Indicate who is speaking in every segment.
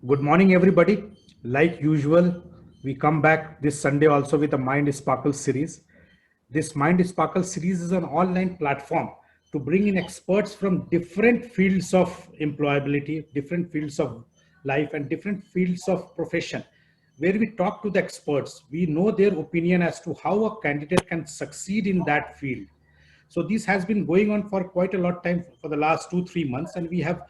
Speaker 1: Good morning, everybody. Like usual, we come back this Sunday also with a Mind Sparkle series. This Mind Sparkle series is an online platform to bring in experts from different fields of employability, different fields of life, and different fields of profession, where we talk to the experts. We know their opinion as to how a candidate can succeed in that field. So this has been going on for quite a lot of time for the last 2 3 months, and we have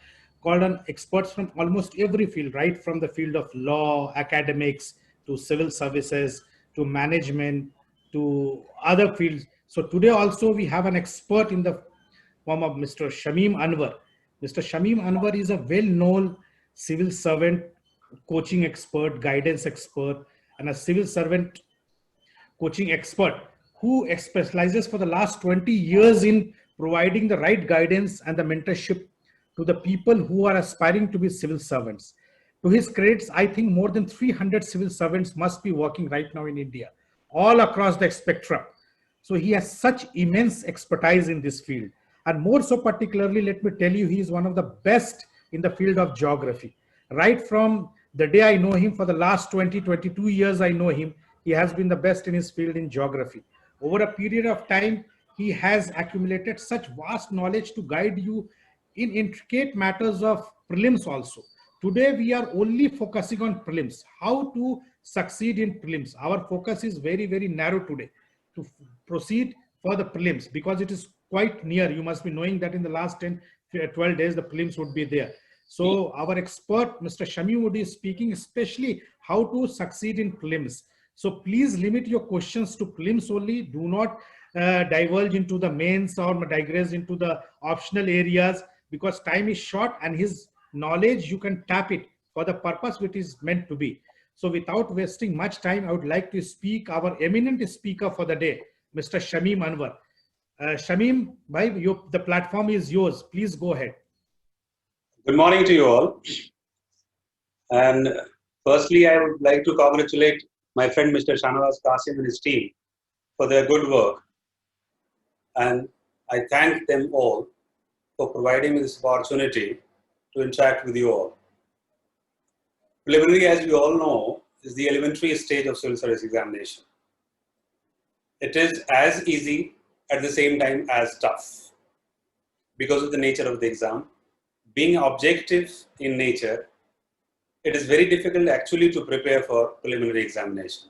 Speaker 1: called on experts from almost every field, right from the field of law, academics, to civil services, to management, to other fields. So today also we have an expert in the form of Mr. Shamim Anwar. Mr. Shamim Anwar is a well-known civil servant, coaching expert, guidance expert, and a civil servant coaching expert who specializes for the last 20 years in providing the right guidance and the mentorship to the people who are aspiring to be civil servants. To his credits, I think more than 300 civil servants must be working right now in India, all across the spectrum. So he has such immense expertise in this field. And more so particularly, let me tell you, he is one of the best in the field of geography. Right from the day I know him, for the last 22 years I know him, he has been the best in his field in geography. Over a period of time, he has accumulated such vast knowledge to guide you in intricate matters of prelims also. Today, we are only focusing on prelims, how to succeed in prelims. Our focus is very, very narrow today to proceed for the prelims because it is quite near. You must be knowing that in the last 10, 12 days, the prelims would be there. So our expert, Mr. Shamim, would be speaking especially how to succeed in prelims. So please limit your questions to prelims only. Do not divulge into the mains or digress into the optional areas because time is short and his knowledge, you can tap it for the purpose which is meant to be. So without wasting much time, I would like to speak our eminent speaker for the day, Mr. Shamim Anwar. Shamim, the platform is yours. Please go ahead.
Speaker 2: Good morning to you all. And firstly, I would like to congratulate my friend Mr. Shanawaz Qasim and his team for their good work. And I thank them all for providing me this opportunity to interact with you all. Preliminary, as we all know, is the elementary stage of civil service examination. It is as easy at the same time as tough because of the nature of the exam. Being objective in nature, it is very difficult actually to prepare for preliminary examination.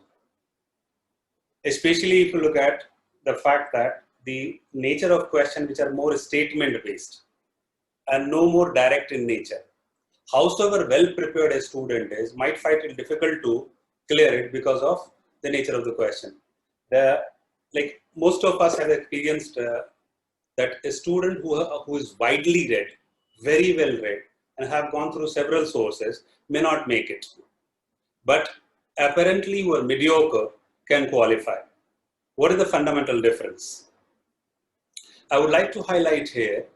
Speaker 2: Especially if you look at the fact that the nature of questions which are more statement based and no more direct in nature. Howsoever well prepared a student is, might find it difficult to clear it because of the nature of the question. Like most of us have experienced that a student who is widely read, very well read, and have gone through several sources may not make it. But apparently who are mediocre can qualify. What is the fundamental difference? I would like to highlight here,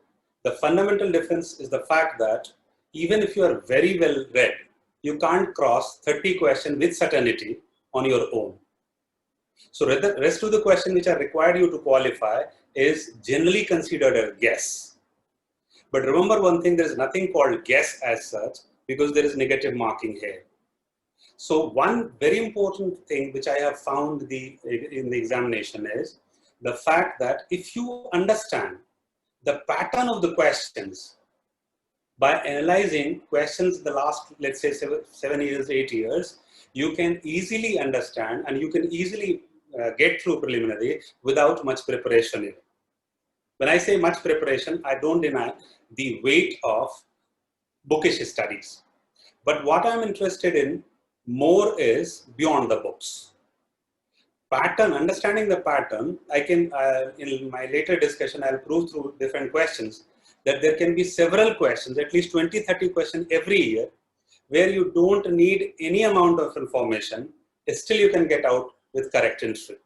Speaker 2: the fundamental difference is the fact that even if you are very well read, you can't cross 30 questions with certainty on your own. So the rest of the questions which are required you to qualify is generally considered a guess. But remember one thing, there is nothing called guess as such because there is negative marking here. So one very important thing which I have found in the examination is the fact that if you understand the pattern of the questions by analyzing questions in the last, let's say 7 years, 8 years, you can easily understand and you can easily get through preliminary without much preparation. When I say much preparation, I don't deny the weight of bookish studies. But what I'm interested in more is beyond the books. Pattern, understanding the pattern, I can, in my later discussion, I'll prove through different questions that there can be several questions, at least 20, 30 questions every year, where you don't need any amount of information, still you can get out with correct entry.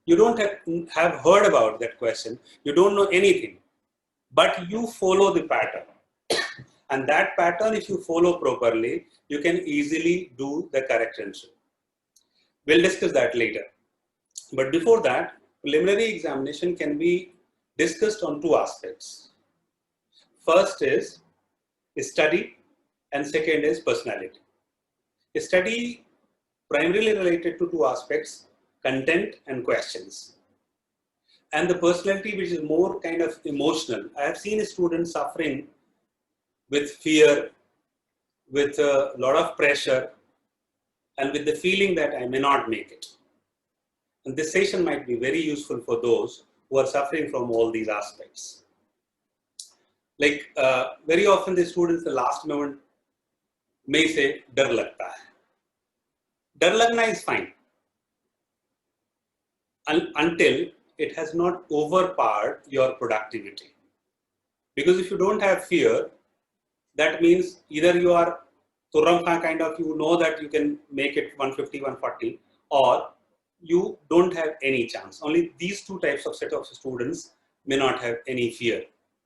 Speaker 2: You don't have heard about that question, you don't know anything, but you follow the pattern. And that pattern, if you follow properly, you can easily do the correct entry. We'll discuss that later. But before that, preliminary examination can be discussed on two aspects. First is study and second is personality. A study primarily related to two aspects, content and questions. And the personality, which is more kind of emotional. I have seen students suffering with fear, with a lot of pressure, and with the feeling that I may not make it. And this session might be very useful for those who are suffering from all these aspects. Like very often the students, the last moment may say, "Dar lagta hai." Dar lagna is fine until it has not overpowered your productivity. Because if you don't have fear, that means either you are Turam Khan kind of, you know that you can make it 150, 140, or you don't have any chance. Only these two types of set of students may not have any fear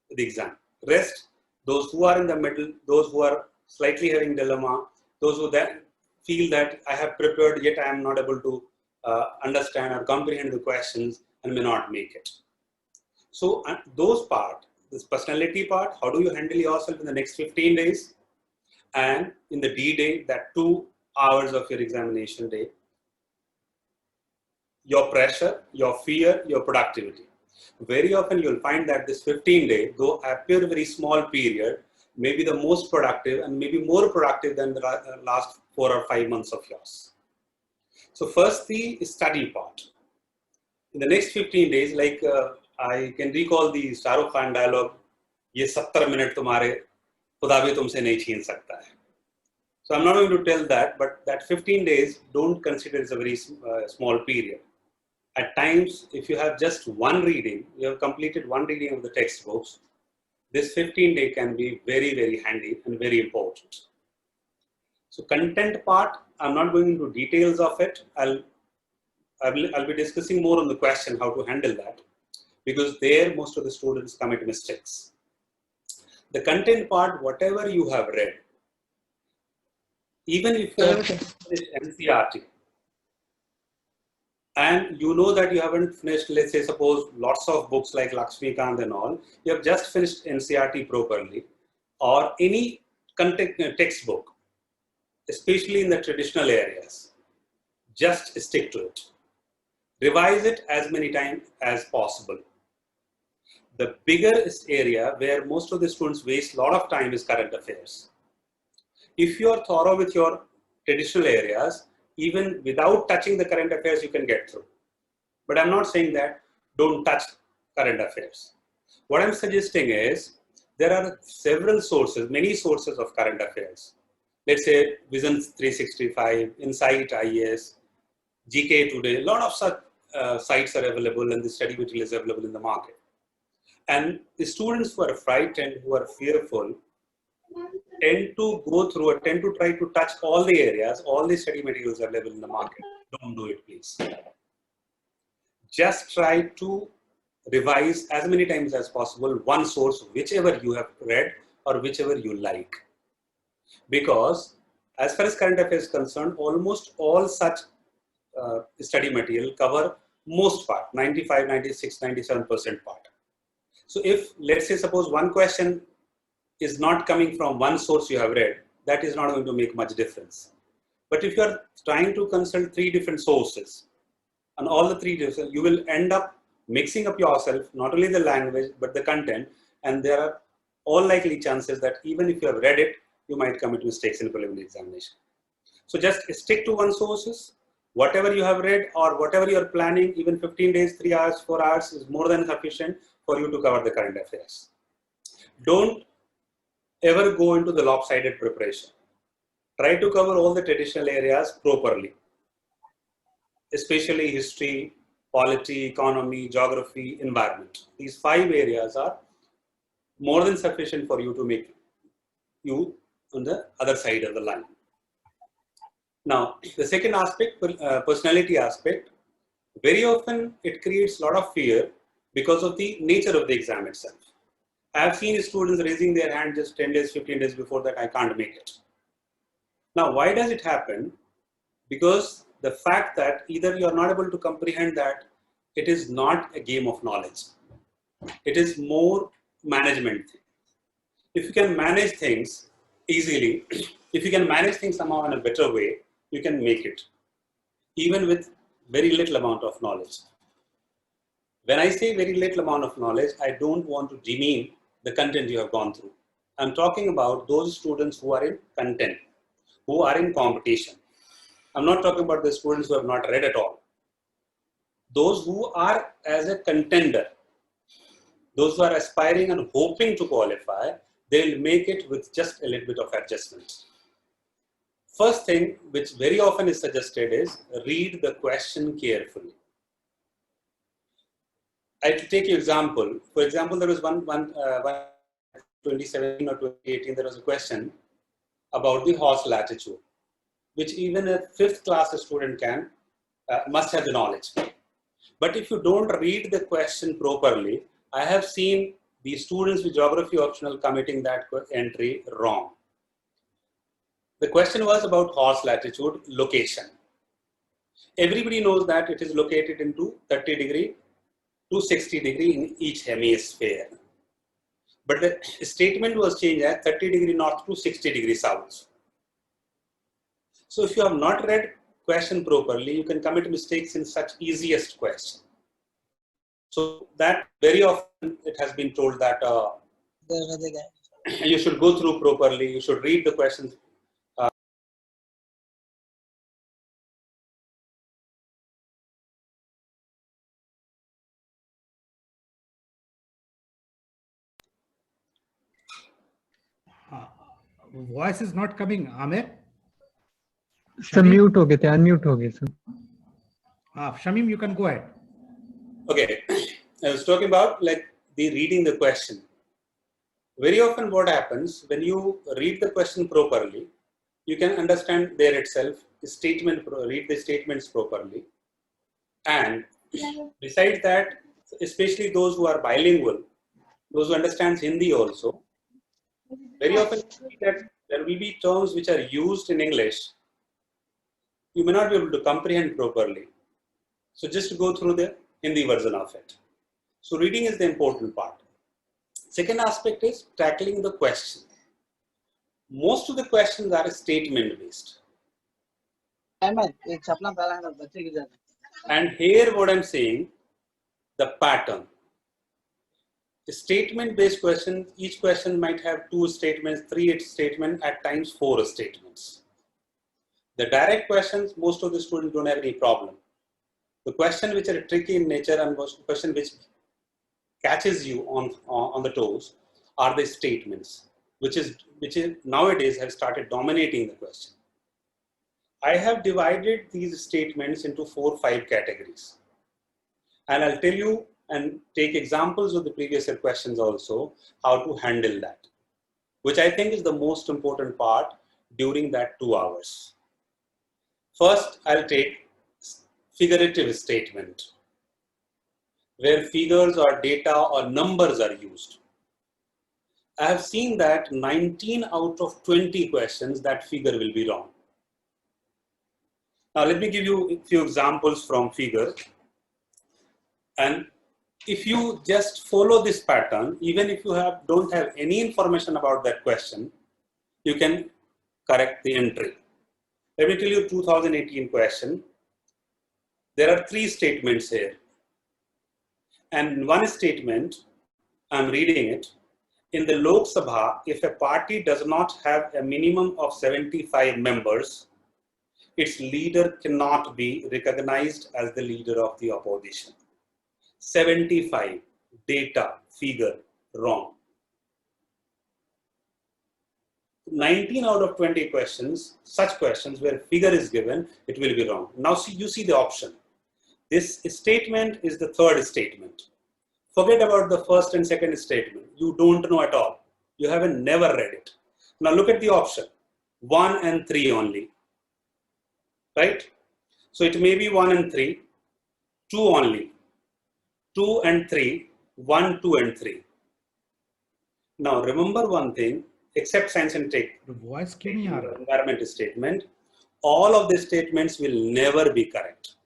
Speaker 2: with the exam. Rest, those who are in the middle, those who are slightly having dilemma, those who then feel that I have prepared yet I am not able to understand or comprehend the questions and may not make it. So those part, this personality part, how do you handle yourself in the next 15 days? And in the D-Day, that 2 hours of your examination day, your pressure, your fear, your productivity. Very often you'll find that this 15-day, though appear very small period, may be the most productive and maybe more productive than the last 4 or 5 months of yours. So first the study part. In the next 15 days, like I can recall the Shah Rukh Khan dialogue, "Ye 70 minute tumhare खुदा भी तुमसे नहीं छीन सकता है." So I'm not going to tell that, but that 15 days, don't consider as a very small period. At times, if you have just one reading, you have completed one reading of the textbooks, this 15-day can be very, very handy and very important. So content part, I'm not going into details of it. I'll be discussing more on the question, how to handle that, because there most of the students commit mistakes. The content part, whatever you have read, even if you have finished NCERT, and you know that you haven't finished, let's say, suppose lots of books like Lakshmikant and all, you have just finished NCERT properly, or any textbook, especially in the traditional areas, just stick to it. Revise it as many times as possible. The biggest area where most of the students waste a lot of time is current affairs. If you are thorough with your traditional areas, even without touching the current affairs, you can get through. But I'm not saying that don't touch current affairs. What I'm suggesting is there are several sources, many sources of current affairs. Let's say Vision 365, Insight IAS, GK Today, a lot of such sites are available and the study material is available in the market. And the students who are frightened, who are fearful, tend to go through or tend to try to touch all the areas, all the study materials are available in the market. Don't do it, please. Just try to revise as many times as possible one source, whichever you have read or whichever you like. Because as far as current affairs is concerned, almost all such study material cover most part, 95, 96, 97% part. So if, let's say, suppose one question is not coming from one source you have read, that is not going to make much difference. But if you are trying to consult 3 different sources, and all the 3 different, you will end up mixing up yourself, not only the language, but the content, and there are all likely chances that even if you have read it, you might commit mistakes in preliminary examination. So just stick to one sources. Whatever you have read or whatever you are planning, even 15 days, 3 hours, 4 hours is more than sufficient for you to cover the current affairs. Don't ever go into the lopsided preparation. Try to cover all the traditional areas properly, especially history, polity, economy, geography, environment. These 5 areas are more than sufficient for you to make you on the other side of the line. Now, the second aspect, personality aspect, very often it creates a lot of fear because of the nature of the exam itself. I have seen students raising their hand just 10 days, 15 days before that, I can't make it. Now, why does it happen? Because the fact that either you are not able to comprehend that it is not a game of knowledge. It is more management thing. If you can manage things, easily. If you can manage things somehow in a better way, you can make it, even with very little amount of knowledge. When I say very little amount of knowledge, I don't want to demean the content you have gone through. I'm talking about those students who are in content, who are in competition. I'm not talking about the students who have not read at all. Those who are as a contender, those who are aspiring and hoping to qualify, they'll make it with just a little bit of adjustments. First thing, which very often is suggested, is read the question carefully. I'll take you example. For example, there was one 2017 or 2018, there was a question about the horse latitude, which even a 5th class student must have the knowledge. But if you don't read the question properly, I have seen the students with geography optional committing that entry wrong. The question was about horse latitude location. Everybody knows that it is located into 30 degree to 60 degree in each hemisphere. But the statement was changed as 30 degree north to 60 degree south. So if you have not read question properly, you can commit mistakes in such easiest question. So that very often it has been told that you should go through properly, you should read the questions.
Speaker 1: Voice is not coming, Amer.
Speaker 3: Sir mute हो गए थे, unmute हो गए sir.
Speaker 1: Shamim, you can go ahead.
Speaker 2: Okay, I was talking about like the reading the question. Very often what happens when you read the question properly, you can understand there itself, read the statements properly. And besides that, especially those who are bilingual, those who understand Hindi also, very often see that there will be terms which are used in English, you may not be able to comprehend properly. So just go through the Hindi version of it. So reading is the important part. Second aspect is tackling the question. Most of the questions are statement based. And here what I'm saying, the pattern. The statement based question, each question might have 2 statements, 3 statements, at times 4 statements. The direct questions, most of the students don't have any problem. The questions which are tricky in nature and question which catches you on the toes are the statements, which is nowadays have started dominating the question. I have divided these statements into 4 or 5 categories. And I'll tell you and take examples of the previous questions also, how to handle that, which I think is the most important part during that 2 hours. First, I'll take figurative statement, where figures or data or numbers are used. I have seen that 19 out of 20 questions, that figure will be wrong. Now, let me give you a few examples from figure. And if you just follow this pattern, even if you don't have any information about that question, you can correct the entry. Let me tell you 2018 question. There are 3 statements here. And one statement, I'm reading it. In the Lok Sabha, if a party does not have a minimum of 75 members, its leader cannot be recognized as the leader of the opposition. 75, data, figure, wrong. 19 out of 20 questions, such questions where figure is given, it will be wrong. Now you see the option. This statement is the 3rd statement. Forget about the 1st and 2nd statement. You don't know at all. You haven't never read it. Now look at the option. 1 and 3 only. Right? So it may be 1 and 3, 2 only. 2 and 3, 1, 2 and 3. Now remember one thing, except science and tech, environment statement, all of the statements will never be correct.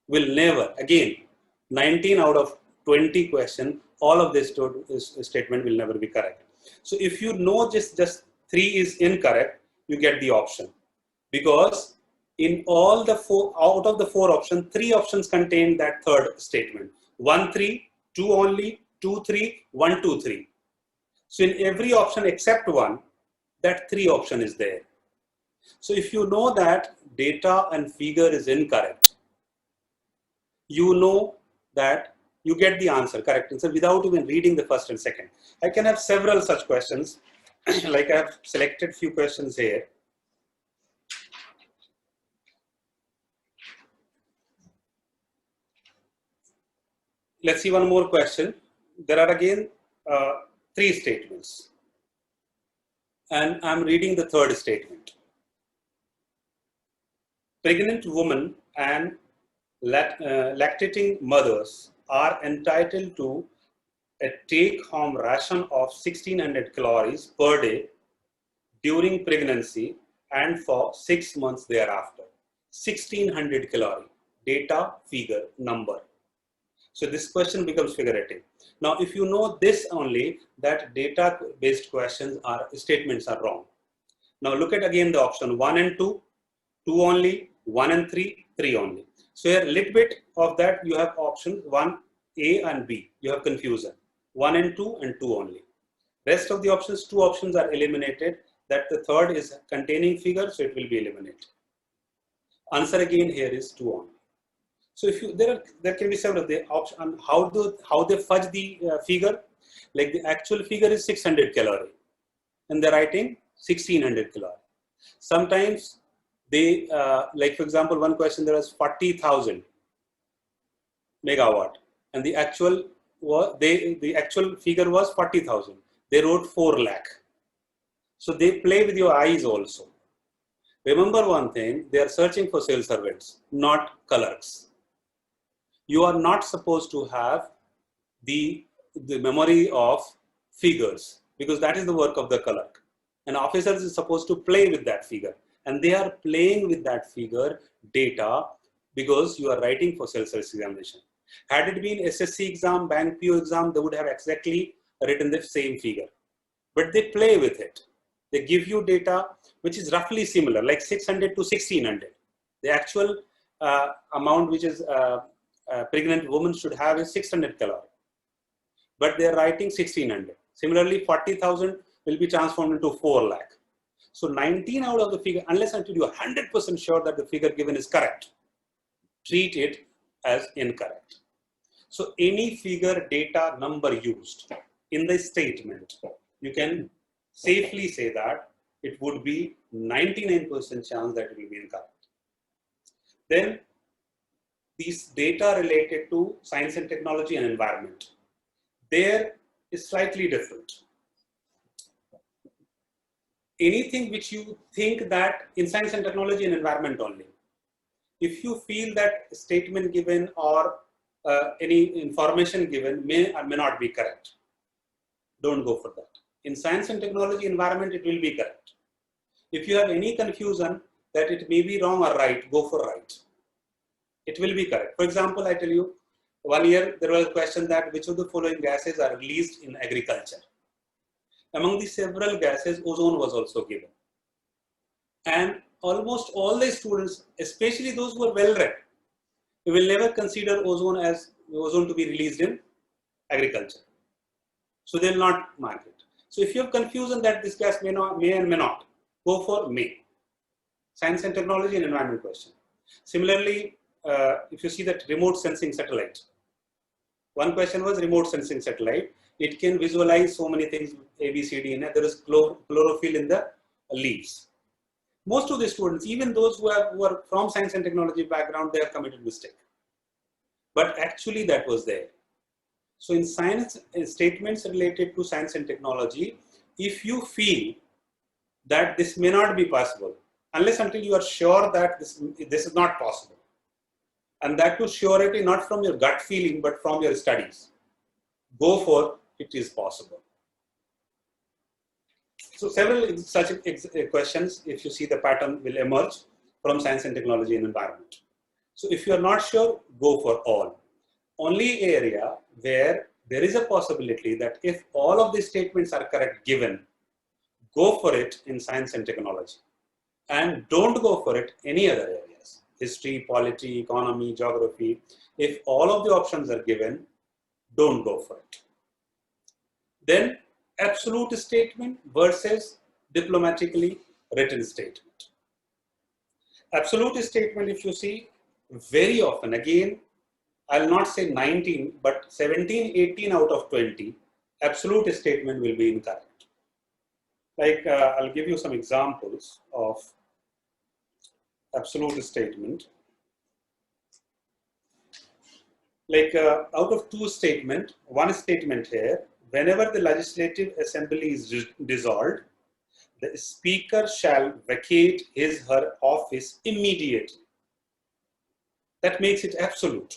Speaker 2: Will never. Again, 19 out of 20 questions, all of this statement will never be correct. So if you know just 3 is incorrect, you get the option, because in all the 4 out of the 4 options, 3 options contain that third statement: 1 3, 2 only, 2 3, 1 2 3. So in every option except 1, that 3 option is there. So if you know that data and figure is incorrect, you know that you get the answer correct answer without even reading the first and second. I can have several such questions. Like I have selected few questions here. Let's see one more question. There are again 3 statements, and I'm reading the third statement. Pregnant women and lactating mothers are entitled to a take-home ration of 1600 calories per day during pregnancy and for 6 months thereafter. 1600 calorie, data, figure, number. So this question becomes figurative. Now, if you know this only, that data-based questions are statements are wrong. Now look at again the option 1 and 2, 2 only, 1 and 3, 3 only. So here a little bit of that you have option 1, A and B. You have confusion. 1 and 2 and 2 only. Rest of the options, 2 options are eliminated. That the third is containing figure, so it will be eliminated. Answer again here is 2 only. So if you there can be several the option on how they fudge the figure. Like the actual figure is 600 calorie, and they're writing 1600 calorie. Sometimes they like for example one question there was 40,000 megawatt, and the actual the actual figure was 40,000. They wrote 4 lakh. So they play with your eyes also. Remember one thing: they are searching for civil servants, not clerks. You are not supposed to have the memory of figures, because that is the work of the clerk. An officer is supposed to play with that figure, and they are playing with that figure data because you are writing for civil service examination. Had it been SSC exam, bank PO exam, they would have exactly written the same figure. But they play with it. They give you data which is roughly similar, like 600 to 1600. The actual amount which is pregnant woman should have is 600 calorie, but they are writing 1600. Similarly, 40,000 will be transformed into 4 lakh. So 19 out of the figure, unless until you are 100% sure that the figure given is correct, treat it as incorrect. So any figure, data, number used in the statement, you can safely say that it would be 99% chance that it will be incorrect. Then these data related to science and technology and environment, there is slightly different. Anything which you think that in science and technology and environment only, if you feel that statement given or any information given may or may not be correct, don't go for that. In science and technology environment, it will be correct. If you have any confusion that it may be wrong or right, go for right. It will be correct. For example, I tell you, 1 year there was a question that which of the following gases are released in agriculture. Among the several gases, ozone was also given. And almost all the students, especially those who are well read, will never consider ozone as ozone to be released in agriculture. So they will not mark it. So if you have confusion that this gas may and may not, go for may. Science and technology and environment question. Similarly, if you see that remote sensing satellite, one question was remote sensing satellite. It can visualize so many things, A, B, C, D, and there is chlorophyll in the leaves. Most of the students, even those who are from science and technology background, they have committed mistake. But actually that was there. So in science statements related to science and technology, if you feel that this may not be possible, unless until you are sure that this is not possible, and that to surety not from your gut feeling but from your studies, go for it is possible. So several such questions, if you see the pattern, will emerge from science and technology and environment. So if you are not sure, go for all. Only area where there is a possibility that if all of these statements are correct given, go for it in science and technology, and don't go for it any other areas, history, polity, economy, geography. If all of the options are given, don't go for it. Then absolute statement versus diplomatically written statement. Absolute statement, if you see, very often, again, I'll not say 19, but 17, 18 out of 20, absolute statement will be incorrect. Like, I'll give you some examples of absolute statement. Like, out of two statements, one statement here, whenever the legislative assembly is dissolved, the speaker shall vacate her office immediately. That makes it absolute.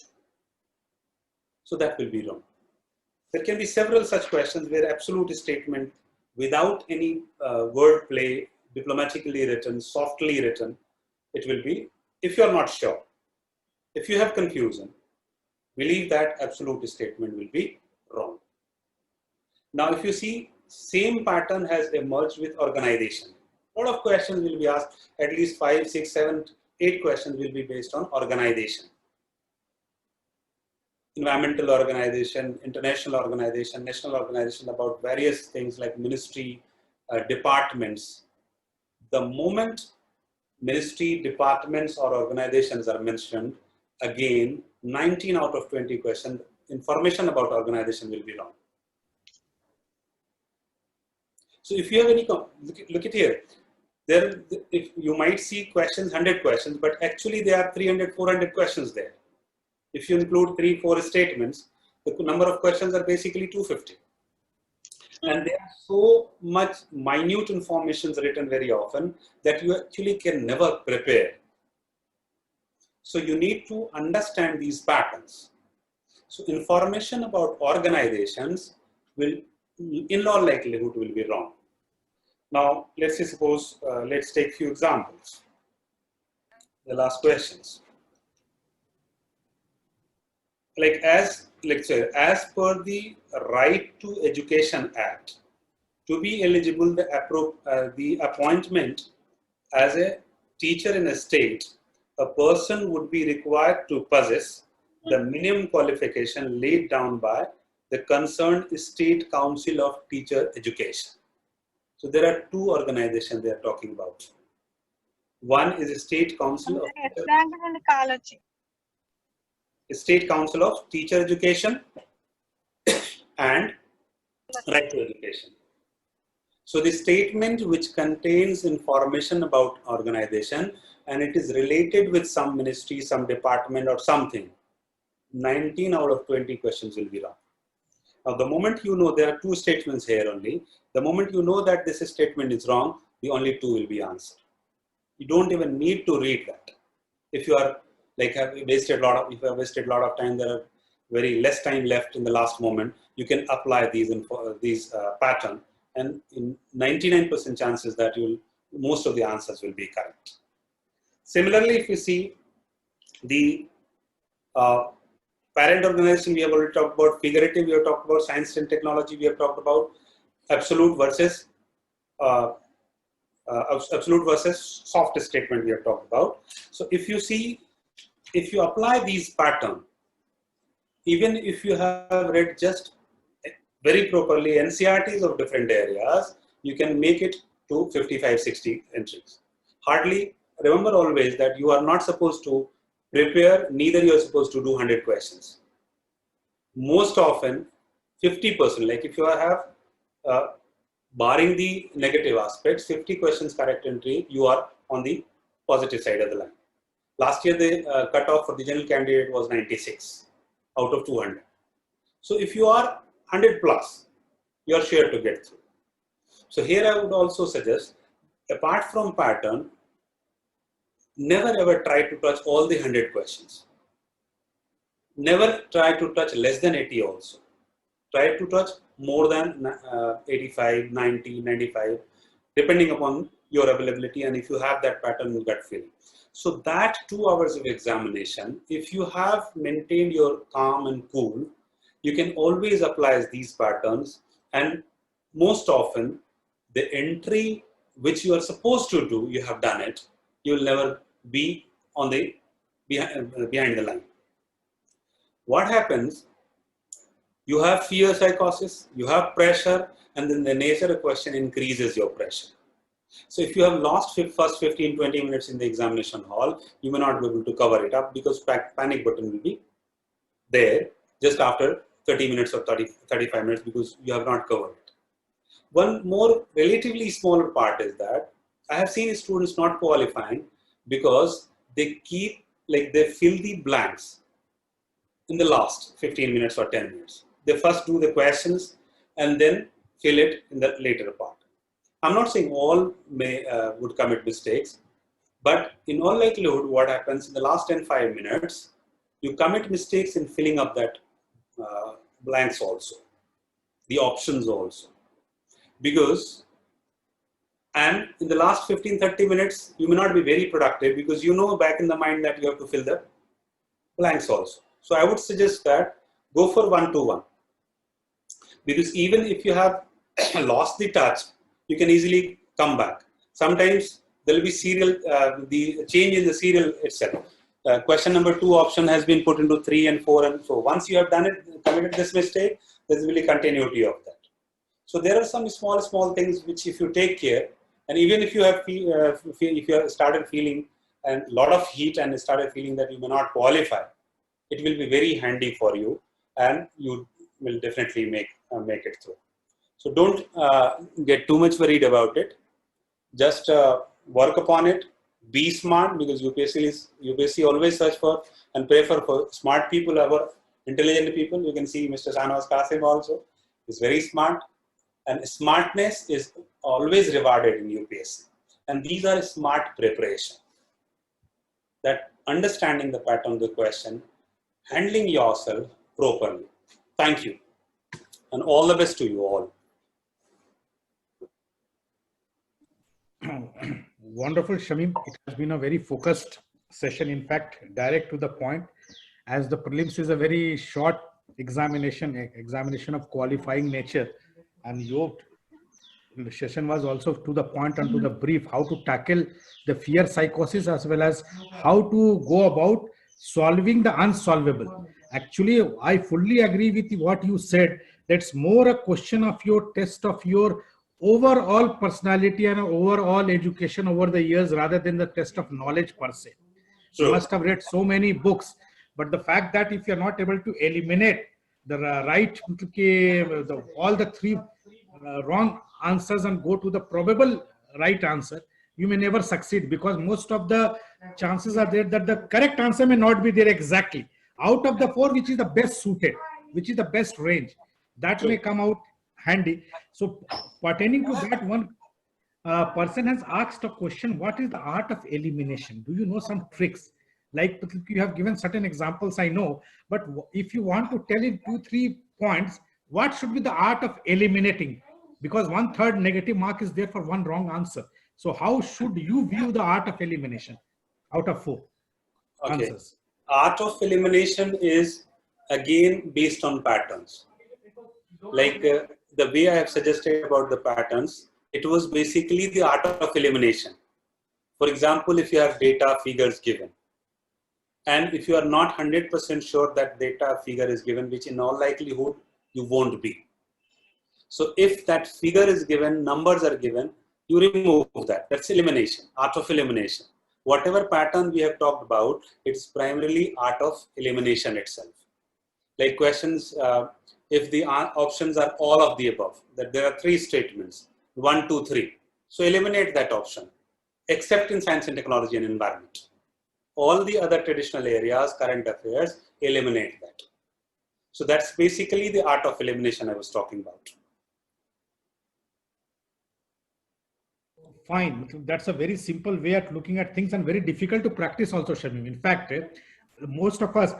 Speaker 2: So that will be wrong. There can be several such questions where absolute statement without any word play, diplomatically written, softly written, it will be, if you are not sure, if you have confusion, believe that absolute statement will be wrong. Now, if you see, same pattern has emerged with organization. A lot of questions will be asked, at least 5, 6, 7, 8 questions will be based on organization. Environmental organization, international organization, national organization, about various things like ministry, departments. The moment ministry, departments or organizations are mentioned, again, 19 out of 20 questions, information about organization will be wrong. So if you have any, look at here, there, if you might see questions, 100 questions, but actually there are 300, 400 questions there. If you include 3, 4 statements, the number of questions are basically 250. And there are so much minute information written very often that you actually can never prepare. So you need to understand these patterns. So information about organizations will, in all likelihood, will be wrong. Now, let's say suppose, let's take few examples. The last questions. Like let's say, as per the Right to Education Act, to be eligible, the appointment as a teacher in a state, a person would be required to possess the minimum qualification laid down by the concerned State Council of Teacher Education. So there are two organizations they are talking about. One is a State Council of Teacher Education and Right to Education. So the statement which contains information about organization and it is related with some ministry, some department or something, 19 out of 20 questions will be wrong. Now the moment you know, there are two statements here only, the moment you know that this statement is wrong, the only two will be answered. You don't even need to read that. If you are like have wasted a lot of, if you have wasted a lot of time, there are very less time left in the last moment, you can apply these pattern, and in 99% chances that most of the answers will be correct. Similarly, if you see the parent organization, we have already talked about. Figurative, we have talked about. Science and technology, we have talked about. Absolute versus soft statement, we have talked about. So if you see, if you apply these patterns, even if you have read just very properly NCERTs of different areas, you can make it to 55, 60 entries. Hardly, remember always that you are not supposed to prepare, neither you are supposed to do 100 questions. Most often, 50%, like if you have, barring the negative aspects, 50 questions correct entry, you are on the positive side of the line. Last year, the cutoff for the general candidate was 96 out of 200. So if you are 100 plus, you are sure to get through. So here I would also suggest, apart from pattern, never ever try to touch all the 100 questions. Never try to touch less than 80 also. Try to touch more than 85, 90, 95, depending upon your availability and if you have that pattern in gut feeling. So that 2 hours of examination, if you have maintained your calm and cool, you can always apply these patterns, and most often the entry which you are supposed to do, you have done it. You will never be on the behind the line. What happens? You have fear psychosis, you have pressure, and then the nature of question increases your pressure. So if you have lost first 15-20 minutes in the examination hall, you may not be able to cover it up because panic button will be there just after 30 minutes or 35 minutes because you have not covered it. One more relatively smaller part is that I have seen students not qualifying because they keep, like, they fill the blanks in the last 15 minutes or 10 minutes. They first do the questions and then fill it in the later part. I'm not saying all would commit mistakes, but in all likelihood, what happens in the last 5 minutes, you commit mistakes in filling up that blanks also, the options also. Because, and in the last 15-30 minutes, you may not be very productive because you know back in the mind that you have to fill the blanks also. So I would suggest that go for 1-to-1. Because even if you have lost the touch, you can easily come back. Sometimes there will be the change in the serial itself. Question number 2 option has been put into 3 and 4, and so once you have done it, committed this mistake, there will be continuity of that. So there are some small things which, if you take care, and even if you have if you have started feeling a lot of heat and started feeling that you may not qualify, it will be very handy for you, and you will definitely make it through. So don't get too much worried about it. Just work upon it. Be smart, because UPSC always search for and prefer for smart people over intelligent people. You can see Mr. Shahnawaz Qasim also is very smart, and smartness is always rewarded in UPSC. And these are smart preparation. That understanding the pattern of the question, handling yourself properly. Thank you, and all the best to you all.
Speaker 1: Wonderful, Shamim. It has been a very focused session, in fact, direct to the point, as the prelims is a very short examination of qualifying nature, and your session was also to the point and to the brief, how to tackle the fear psychosis as well as how to go about solving the unsolvable. Actually, I fully agree with what you said. That's more a question of your test of your overall personality and overall education over the years rather than the test of knowledge per se. You must have read so many books, but the fact that if you're not able to eliminate the right, all the 3 wrong answers and go to the probable right answer, you may never succeed, because most of the chances are there that the correct answer may not be there exactly. Out of the 4, which is the best suited, which is the best range, that may come out handy. So pertaining to that, one person has asked a question: what is the art of elimination? Do you know some tricks? Like, you have given certain examples, I know, but if you want to tell in 2-3 points, what should be the art of eliminating? Because 1/3 negative mark is there for one wrong answer. So how should you view the art of elimination out of 4 answers?
Speaker 2: Art of elimination is again based on patterns. Like the way I have suggested about the patterns, it was basically the art of elimination. For example, if you have data figures given, and if you are not 100% sure that data figure is given, which in all likelihood you won't be. So if that figure is given, numbers are given, you remove that. That's elimination, art of elimination. Whatever pattern we have talked about, it's primarily art of elimination itself. Like questions, if the options are all of the above, that there are 3 statements, 1, 2, 3. So eliminate that option, except in science and technology and environment. All the other traditional areas, current affairs, eliminate that. So that's basically the art of elimination I was talking about.
Speaker 1: Fine. That's a very simple way of looking at things and very difficult to practice also, Shamim. In fact, most of us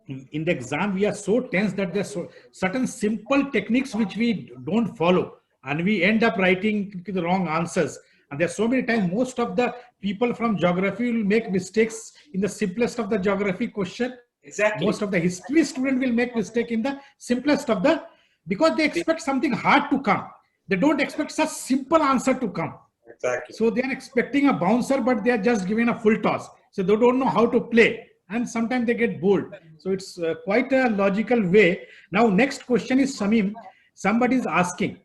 Speaker 1: in the exam, we are so tense that there's certain simple techniques which we don't follow, and we end up writing the wrong answers. And there's so many times, most of the people from geography will make mistakes in the simplest of the geography question
Speaker 2: Exactly.
Speaker 1: Most of the history student will make mistake in the simplest of the, because they expect something hard to come. They don't expect such simple answer to come.
Speaker 2: Exactly.
Speaker 1: So they are expecting a bouncer, but they are just given a full toss. So they don't know how to play. And sometimes they get bored. So it's quite a logical way. Now, next question is Samim. Somebody is asking,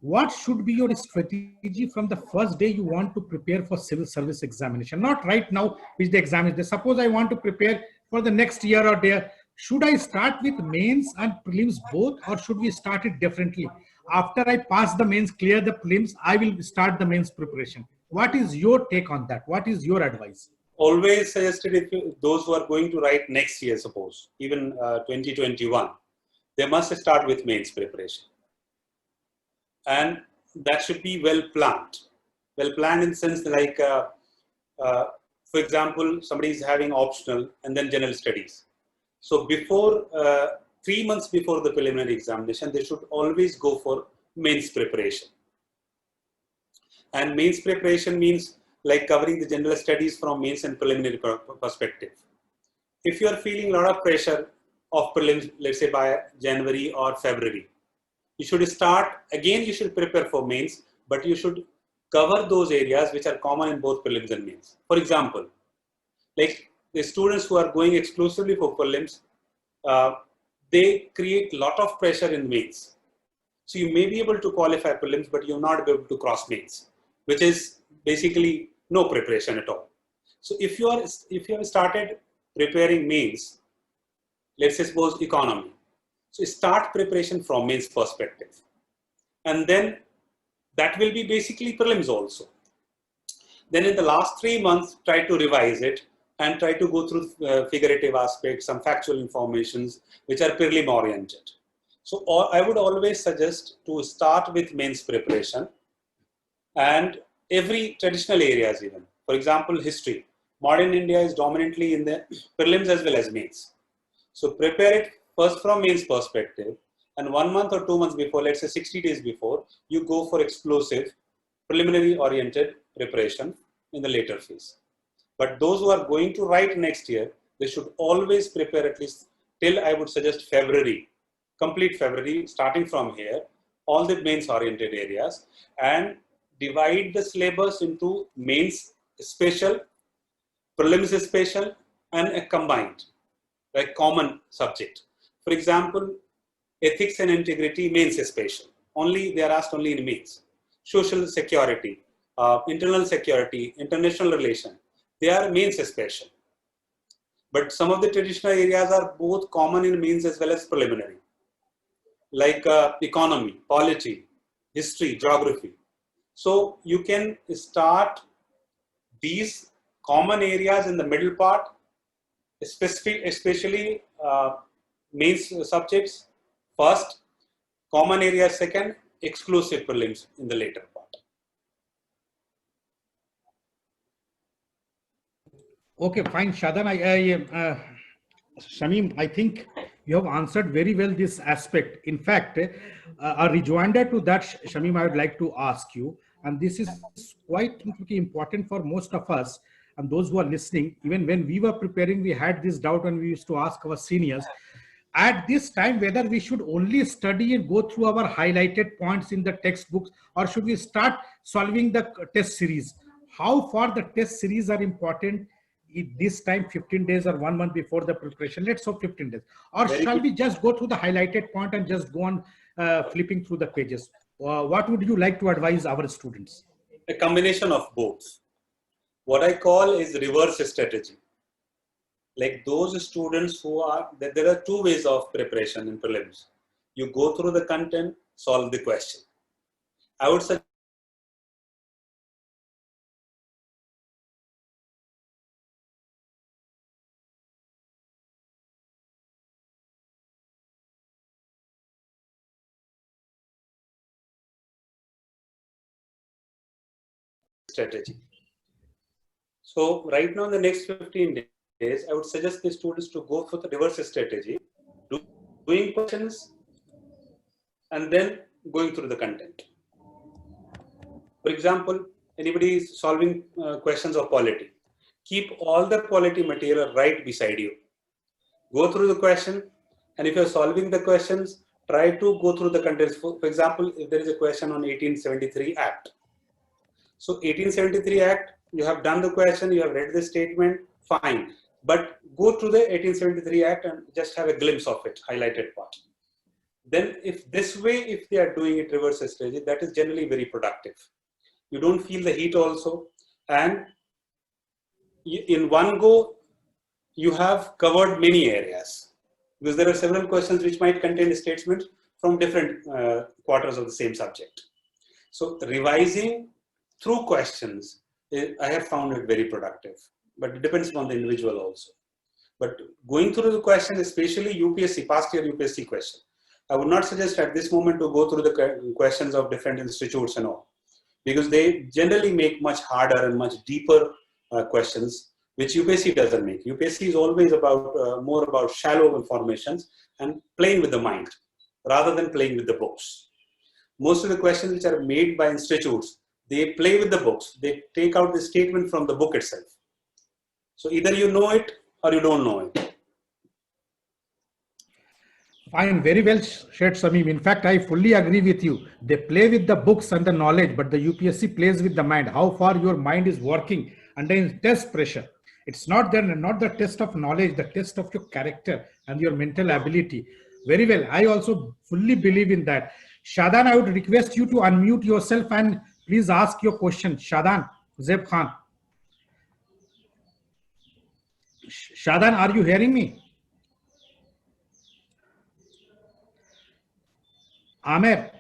Speaker 1: what should be your strategy from the first day you want to prepare for civil service examination? Not right now, which the exam is there. Suppose I want to prepare for the next year or there. Should I start with mains and prelims both, or should we start it differently? After I pass the mains, clear the prelims, I will start the mains preparation. What is your take on that? What is your advice?
Speaker 2: Always suggested those who are going to write next year, suppose, even 2021, they must start with mains preparation. And that should be well planned. Well planned in the sense like, for example, somebody is having optional and then general studies. So before, 3 months before the preliminary examination, they should always go for mains preparation. And mains preparation means like covering the general studies from mains and preliminary perspective. If you are feeling a lot of pressure of prelims, let's say by January or February, you should start, again you should prepare for mains, but you should cover those areas which are common in both prelims and mains. For example, like the students who are going exclusively for prelims, they create a lot of pressure in mains. So you may be able to qualify prelims, but you'll not be able to cross mains, which is basically no preparation at all. So if you have started preparing mains, let's say suppose economy, so start preparation from mains perspective, and then that will be basically prelims also. Then in the last 3 months, try to revise it and try to go through figurative aspects, some factual informations which are prelim oriented. So I would always suggest to start with mains preparation and every traditional areas even. For example, history. Modern India is dominantly in the prelims as well as mains. So prepare it first from mains perspective, and 1 month or 2 months before, let's say 60 days before, you go for explosive preliminary oriented preparation in the later phase. But those who are going to write next year, they should always prepare at least till, I would suggest, February, complete February, starting from here, all the mains oriented areas, and divide the syllabus into mains special, prelims special, and a combined, like common subject. For example, ethics and integrity mains special. Only they are asked only in mains. Social security, internal security, international relation, they are mains special. But some of the traditional areas are both common in mains as well as preliminary, like economy, polity, history, geography. So you can start these common areas in the middle part, especially mains subjects first, common areas second, exclusive prelims in the later part.
Speaker 1: Okay, fine, Shadan. Shamim, I think you have answered very well this aspect. In fact, a rejoinder to that, Shamim, I would like to ask you, and this is quite important for most of us and those who are listening. Even when we were preparing, we had this doubt and we used to ask our seniors at this time whether we should only study and go through our highlighted points in the textbooks, or should we start solving the test series. How far the test series are important this time, 15 days or 1 month before the preparation? Let's hope 15 days. Or shall we just go through the highlighted point and just go on flipping through the pages? What would you like to advise our students?
Speaker 2: A combination of both. What I call is reverse strategy. Like those students who are, there are two ways of preparation in prelims. You go through the content, solve the question. I would suggest strategy. So right now in the next 15 days, I would suggest the students to go for the reverse strategy, doing questions and then going through the content. For example, anybody is solving questions of polity, keep all the polity material right beside you. Go through the question, and if you're solving the questions, try to go through the contents. For example, if there is a question on 1873 Act. So 1873 Act, you have done the question, you have read the statement, fine. But go through the 1873 Act and just have a glimpse of it, highlighted part. Then if this way, if they are doing it reverse strategy, that is generally very productive. You don't feel the heat also. And in one go, you have covered many areas. Because there are several questions which might contain statements from different quarters of the same subject. So revising through questions, I have found it very productive, but it depends on the individual also. But going through the question, especially UPSC, past year UPSC question, I would not suggest at this moment to go through the questions of different institutes and all, because they generally make much harder and much deeper questions, which UPSC doesn't make. UPSC is always about more about shallow informations and playing with the mind rather than playing with the books. Most of the questions which are made by institutes, they play with the books. They take out the statement from the book itself. So either you know it or you don't know it.
Speaker 1: Fine, very well said, Samim. In fact, I fully agree with you. They play with the books and the knowledge, but the UPSC plays with the mind. How far your mind is working under intense pressure. It's not the test of knowledge, the test of your character and your mental ability. Very well. I also fully believe in that. Shadan, I would request you to unmute yourself and please ask your question. Shadan, Zeb Khan. Shadan, are you hearing me? Amer.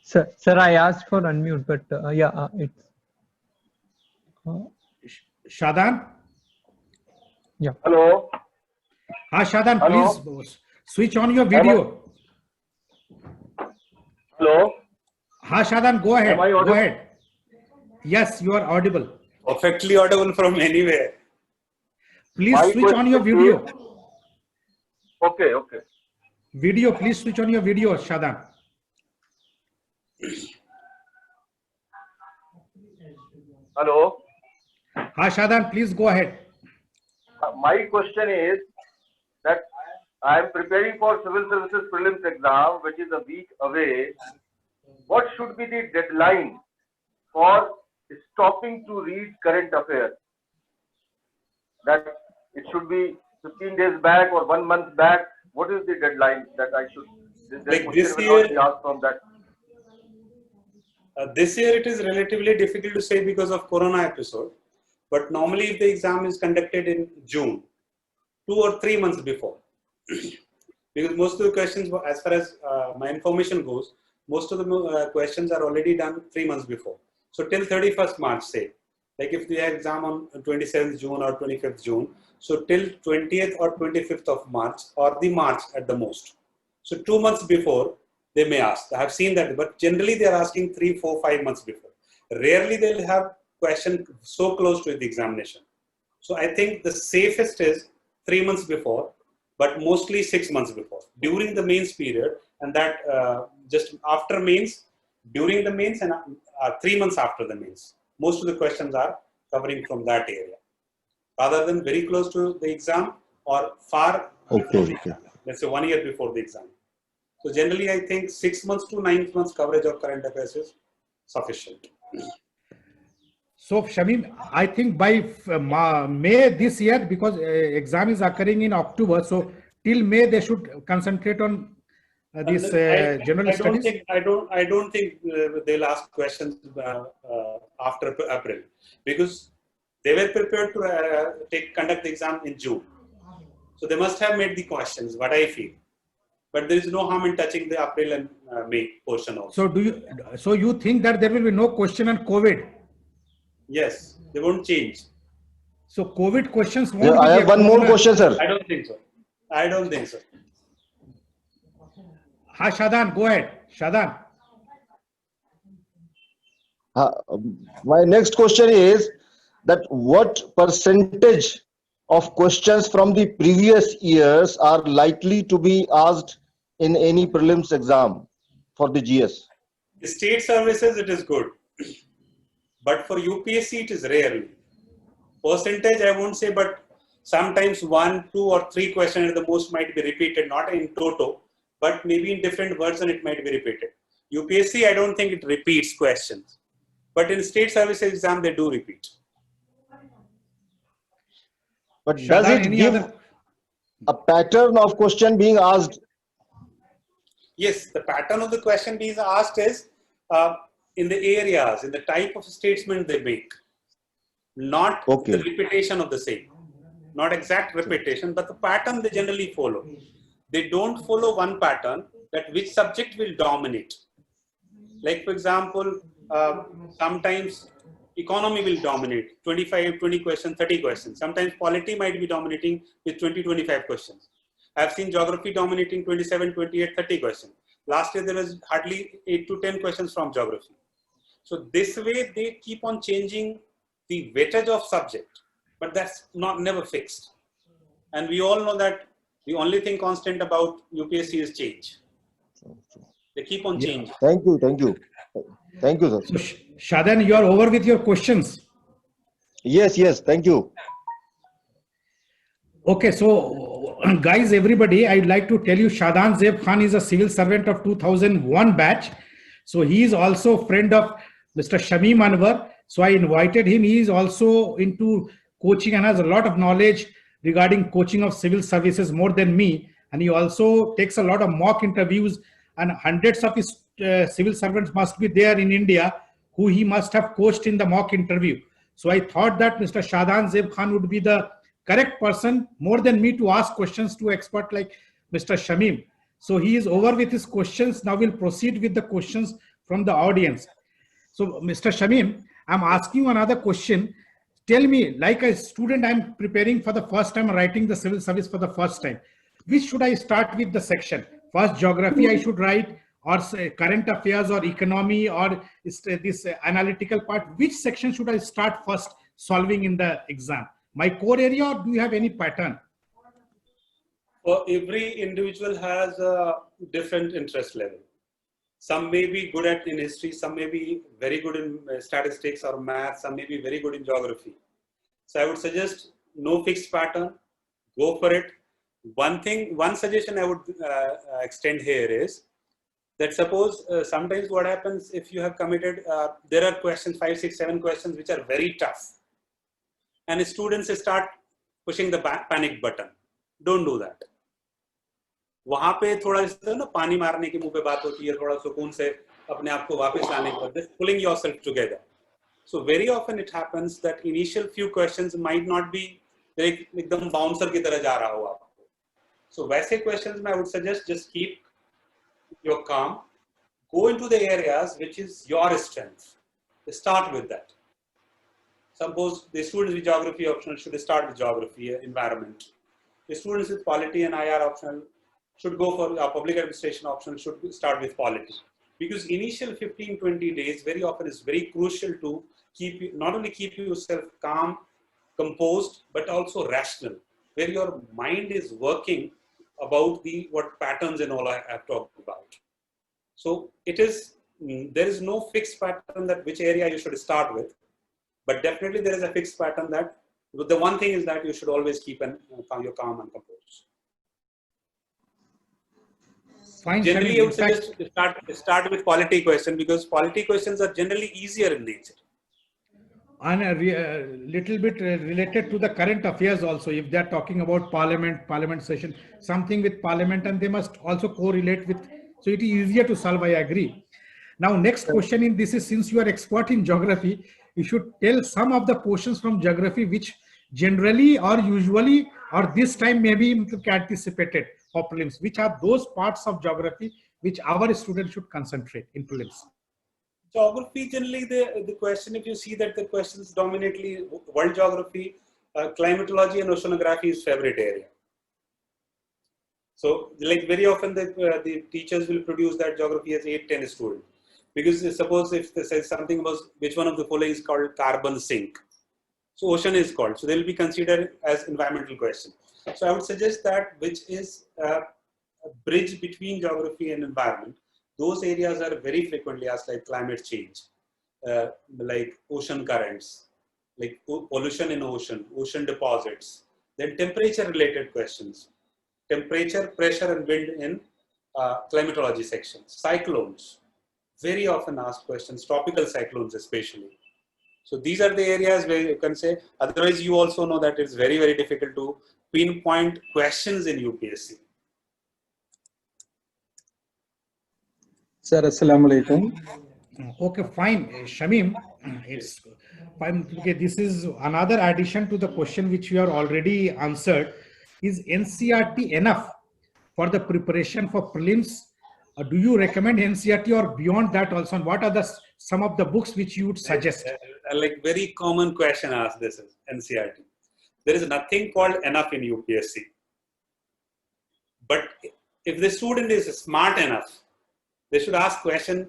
Speaker 3: Sir, I asked for unmute, but it's.
Speaker 1: Shadan?
Speaker 3: Yeah.
Speaker 4: Hello.
Speaker 1: Shadan,
Speaker 4: Hello?
Speaker 1: please switch on your video.
Speaker 4: Hello.
Speaker 1: Shadan, go ahead.
Speaker 4: Am I audible?
Speaker 1: Go ahead. Yes, you are audible.
Speaker 2: Perfectly audible from anywhere.
Speaker 1: Please
Speaker 4: My
Speaker 1: switch on your
Speaker 4: question
Speaker 1: video.
Speaker 4: Okay.
Speaker 1: Video, please switch on your video, Shadan.
Speaker 4: Hello.
Speaker 1: Shadan, please go ahead.
Speaker 4: My question is that I am preparing for civil services prelims exam, which is a week away. What should be the deadline for stopping to read current affairs? That it should be 15 days back or 1 month back. What is the deadline that I should?
Speaker 2: Like
Speaker 4: question
Speaker 2: this
Speaker 4: will not be
Speaker 2: year-
Speaker 4: asked from that.
Speaker 2: This year it is relatively difficult to say because of Corona episode. But normally if the exam is conducted in June, 2 or 3 months before. Because most of the questions, as far as my information goes, most of the questions are already done 3 months before. So till 31st March, say, like if they have exam on 27th June or 25th June, so till 20th or 25th of March or the March at the most. So 2 months before they may ask. I have seen that, but generally they are asking 3, 4, 5 months before. Rarely they'll have question so close to the examination. So I think the safest is 3 months before, but mostly 6 months before, during the mains period, and that just after mains, during the mains, and 3 months after the mains. Most of the questions are covering from that area, rather than very close to the exam or far before the exam. Let's say 1 year before the exam. So generally, I think 6 months to 9 months coverage of current affairs is sufficient.
Speaker 1: So Shamim, I think by May this year, because exam is occurring in October, so till May they should concentrate on this general studies.
Speaker 2: I don't think they'll ask questions after April, because they were prepared to conduct the exam in June. So they must have made the questions, what I feel. But there is no harm in touching the April and May portion also.
Speaker 1: So you think that there will be no question on COVID?
Speaker 2: Yes, they won't change.
Speaker 1: So COVID questions won't.
Speaker 5: Yeah, I have one more question, sir.
Speaker 2: I don't think so.
Speaker 1: Shadan, go ahead. Shadan.
Speaker 5: My next question is that what percentage of questions from the previous years are likely to be asked in any prelims exam for the GS?
Speaker 2: The state services, it is good. But for UPSC, it is rarely. Percentage, I won't say, but Sometimes 1, 2 or 3 questions at the most might be repeated, not in toto, but maybe in different version it might be repeated. UPSC, I don't think it repeats questions, but in state service exam, they do repeat.
Speaker 5: But does
Speaker 1: Shraddha,
Speaker 5: it
Speaker 1: any
Speaker 5: give
Speaker 1: other?
Speaker 5: a pattern of question being asked?
Speaker 2: Yes, the pattern of the question being asked is in the areas, in the type of statement they make, not
Speaker 5: Okay.
Speaker 2: the repetition of the same, not exact repetition, but the pattern they generally follow. They don't follow one pattern that which subject will dominate. Like for example, sometimes economy will dominate, 25, 20 questions, 30 questions. Sometimes polity might be dominating with 20, 25 questions. I've seen geography dominating 27, 28, 30 questions. Last year, there was hardly 8 to 10 questions from geography. So this way, they keep on changing the weightage of subject, but that's never fixed. And we all know that the only thing constant about UPSC is change. They keep on changing.
Speaker 5: Thank you. Thank you. Thank you, sir.
Speaker 1: So, Shadan, you are over with your questions.
Speaker 5: Yes, yes. Thank you.
Speaker 1: Okay, so guys, everybody, I'd like to tell you Shadan Zeb Khan is a civil servant of 2001 batch. So he is also friend of Mr. Shamim Anwar. So I invited him. He is also into coaching and has a lot of knowledge regarding coaching of civil services more than me. And he also takes a lot of mock interviews, and hundreds of his civil servants must be there in India who he must have coached in the mock interview. So I thought that Mr. Shadan Zeb Khan would be the correct person more than me to ask questions to expert like Mr. Shamim. So he is over with his questions. Now we'll proceed with the questions from the audience. So Mr. Shamim, I'm asking you another question. Tell me, like a student, I'm preparing for the first time, writing the civil service for the first time. Which should I start with the section? First geography I should write, or say current affairs or economy, or this analytical part? Which section should I start first solving in the exam? My core area, or do you have any pattern?
Speaker 2: For every individual has a different interest level. Some may be good at in history, some may be very good in statistics or math, some may be very good in geography. So I would suggest no fixed pattern, go for it. One suggestion I would extend here is that suppose sometimes what happens if you have committed, there are questions, 5, 6, 7 questions which are very tough. And students start pushing the panic button. Don't do that. वहाँ पे थोड़ा इस तरह ना पानी मारने की मुंह पे बात होती है, थोड़ा सुकून से अपने आप को वापस लाने के बाद pulling yourself together. So very often it happens that initial few questions might not be एकदम bouncer की तरह जा रहा हो आपको. So वैसे questions में I would suggest just keep your calm, go into the areas which is your strength. Start with that. Suppose the students with geography optional should start with geography, environment. The students with polity and IR optional should go for public administration optional, should start with polity. Because initial 15-20 days very often is very crucial to keep not only keep yourself calm, composed, but also rational, where your mind is working about what patterns and all I have talked about. So it is, there is no fixed pattern that which area you should start with, but definitely there is a fixed pattern that the one thing is that you should always keep your calm and composed.
Speaker 1: Fine.
Speaker 2: Generally, I would suggest start with polity question, because polity questions are generally easier in nature.
Speaker 1: And a little bit related to the current affairs also, if they're talking about parliament session, something with parliament, and they must also correlate with, so it is easier to solve, I agree. Now, next question in this is, since you are expert in geography, you should tell some of the portions from geography which generally or usually or this time maybe anticipated for prelims. Which are those parts of geography which our students should concentrate in prelims?
Speaker 2: Geography, generally the question, if you see that the questions dominantly world geography, climatology and oceanography is favorite area. So like very often the teachers will produce that geography as 8-10 students. Because suppose if they say something about which one of the following is called carbon sink. So ocean is called. So they will be considered as environmental question. So I would suggest that which is a bridge between geography and environment. Those areas are very frequently asked, like climate change, like ocean currents, like pollution in ocean deposits, Then temperature related questions, temperature, pressure and wind in climatology section. Cyclones, very often asked questions, tropical cyclones especially. So these are the areas where you can say, otherwise you also know that it's very, very difficult to pinpoint questions in UPSC.
Speaker 6: Sir, Assalamu alaikum.
Speaker 1: Okay, fine. Shamim, it's fine. Okay, this is another addition to the question which you have already answered. Is NCERT enough for the preparation for prelims? Or do you recommend NCERT or beyond that also? And what are some of the books which you would suggest?
Speaker 2: Like very common question asked, this is NCERT. There is nothing called enough in UPSC. But if the student is smart enough, they should ask question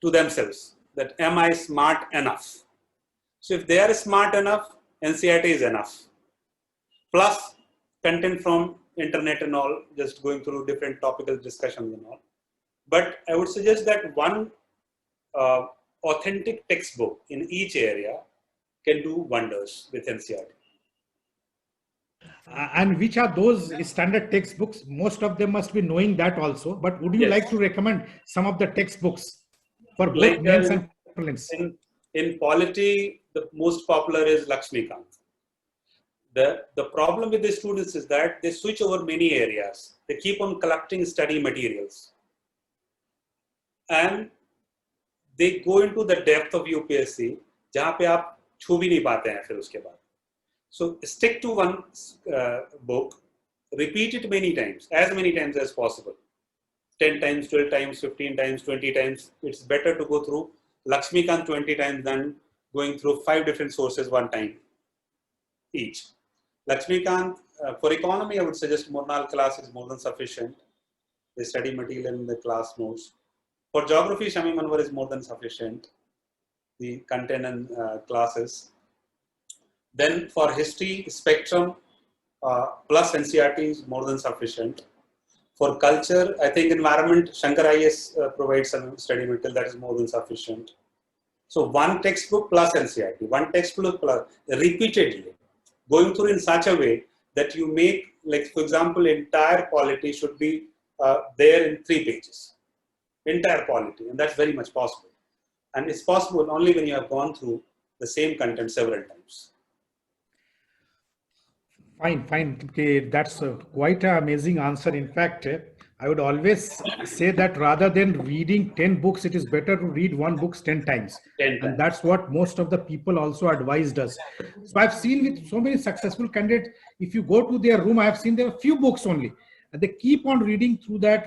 Speaker 2: to themselves that, am I smart enough? So if they are smart enough, NCERT is enough. Plus content from internet and all, just going through different topical discussions and all. But I would suggest that one authentic textbook in each area can do wonders with NCERT.
Speaker 1: And which are those standard textbooks? Most of them must be knowing that also. But would you
Speaker 2: Yes.
Speaker 1: like to recommend some of the textbooks for both
Speaker 2: Like,
Speaker 1: mains and prelims?
Speaker 2: In polity, the most popular is Lakshmikant. The problem with the students is that they switch over many areas. They keep on collecting study materials. And they go into the depth of UPSC, जहाँ पे आप छू भी नहीं पाते हैं फिर उसके बाद. So stick to one book, repeat it many times as possible. 10 times, 12 times, 15 times, 20 times. It's better to go through Lakshmikant 20 times than going through 5 different sources one time each. Lakshmikant, for economy, I would suggest Murnal class is more than sufficient. The study material in the class notes. For geography, Shami Manwar is more than sufficient. The content and classes. Then for history, Spectrum plus NCERT is more than sufficient. For culture, I think environment, Shankar IS provides some study material that is more than sufficient. So one textbook plus NCERT, one textbook plus repeatedly, going through in such a way that you make, like for example, entire polity should be there in 3 pages. Entire polity, and that's very much possible. And it's possible only when you have gone through the same content several times.
Speaker 1: Fine. Okay, that's quite an amazing answer. In fact, I would always say that rather than reading 10 books, it is better to read one book 10 times.
Speaker 2: 10 times.
Speaker 1: And that's what most of the people also advised us. So I've seen with so many successful candidates, if you go to their room, I have seen there are few books only. And they keep on reading through that,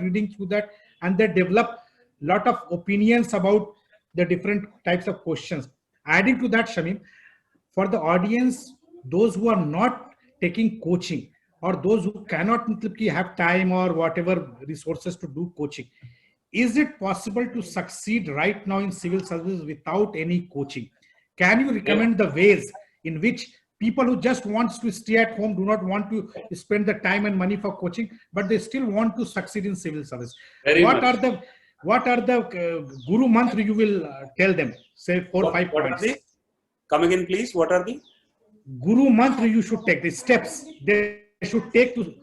Speaker 1: and they develop a lot of opinions about the different types of questions. Adding to that, Shamim, for the audience, those who are not taking coaching or those who cannot have time or whatever resources to do coaching, is it possible to succeed right now in civil service without any coaching? Can you recommend the ways in which people who just wants to stay at home, do not want to spend the time and money for coaching, but they still want to succeed in civil service? What are the Guru Mantra you will tell them? Say 4 or 5
Speaker 2: What
Speaker 1: points.
Speaker 2: are they? Come again, please. What are the
Speaker 1: Guru Mantra you should take, the steps they should take to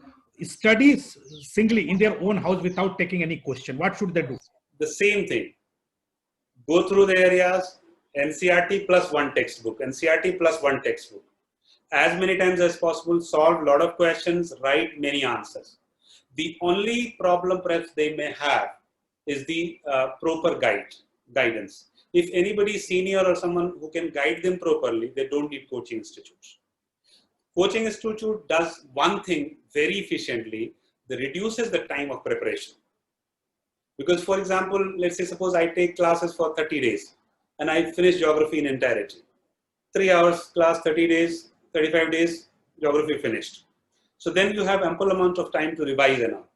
Speaker 1: study singly in their own house without taking any question? What should they do?
Speaker 2: The same thing. Go through the areas, NCERT plus one textbook, NCERT plus one textbook. As many times as possible, solve a lot of questions, write many answers. The only problem perhaps they may have is the proper guidance. If anybody senior or someone who can guide them properly, they don't need coaching institutes. Coaching institute does one thing very efficiently, that reduces the time of preparation. Because for example, let's say suppose I take classes for 30 days and I finish geography in entirety. 3 hours class, 30 days, 35 days, geography finished. So then you have ample amount of time to revise and all.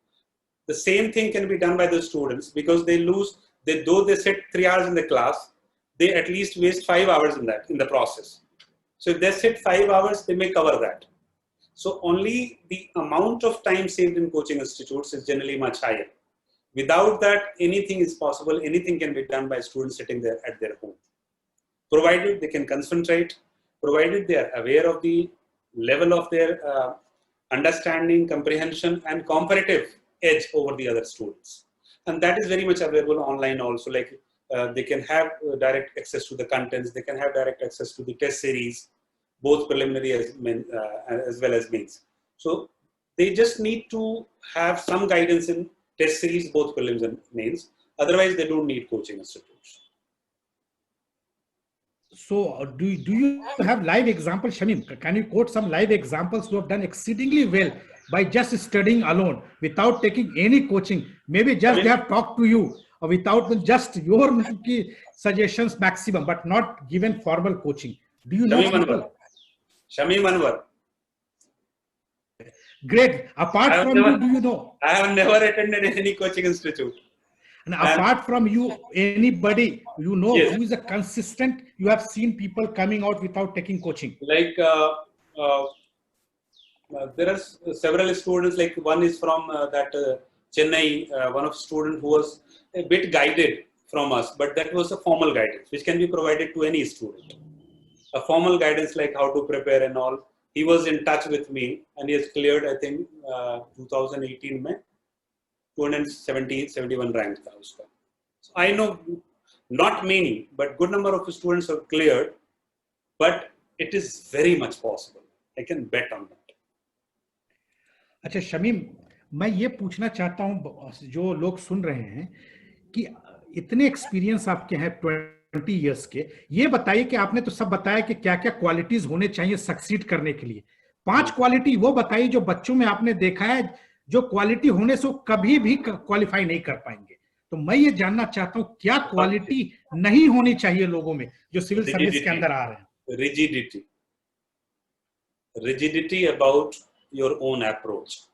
Speaker 2: The same thing can be done by the students because though they sit 3 hours in the class, they at least waste 5 hours in the process. So if they sit 5 hours, they may cover that. So only the amount of time saved in coaching institutes is generally much higher. Without that, anything is possible. Anything can be done by students sitting there at their home. Provided they can concentrate, provided they are aware of the level of their understanding, comprehension, and comparative edge over the other students. And that is very much available online also. Like they can have direct access to the contents, they can have direct access to the test series, both preliminary as well as mains. So they just need to have some guidance in test series, both prelims and mains. Otherwise, they don't need coaching institutes.
Speaker 1: So do you have live examples, Shamim? Can you quote some live examples who have done exceedingly well by just studying alone without taking any coaching? Maybe just they have talked to you without just your suggestions maximum, but not given formal coaching. Do you know people?
Speaker 2: Shamim Anwar.
Speaker 1: Great. Apart from you, do you know?
Speaker 2: I have never attended any coaching institute.
Speaker 1: And apart from you, anybody you know
Speaker 2: Yes.
Speaker 1: who is a consistent, you have seen people coming out without taking coaching?
Speaker 2: Like there are several students, like one is from that Chennai, one of student who was a bit guided from us, but that was a formal guidance which can be provided to any student. A formal guidance like how to prepare and all. He was in touch with me and he has cleared, I think 2018 में 271 rank था उसका. So I know not many, but good number of students have cleared, but it is very much possible. I can bet on that.
Speaker 1: अच्छा शमीम, मैं ये पूछना चाहता हूँ जो लोग सुन रहे हैं कि इतने एक्सपीरियंस आपके हैं 20 इयर्स के, ये बताइए कि आपने तो सब बताया कि क्या क्या क्वालिटीज होने चाहिए सक्सीड करने के लिए. 5 क्वालिटी वो बताइए जो बच्चों में आपने देखा है जो क्वालिटी होने से वो कभी भी क्वालिफाई नहीं कर पाएंगे. तो मैं ये जानना चाहता हूँ क्या क्वालिटी नहीं होनी चाहिए लोगों में जो सिविल सर्विस के अंदर आ रहे हैं.
Speaker 2: Rigidity about your own approach.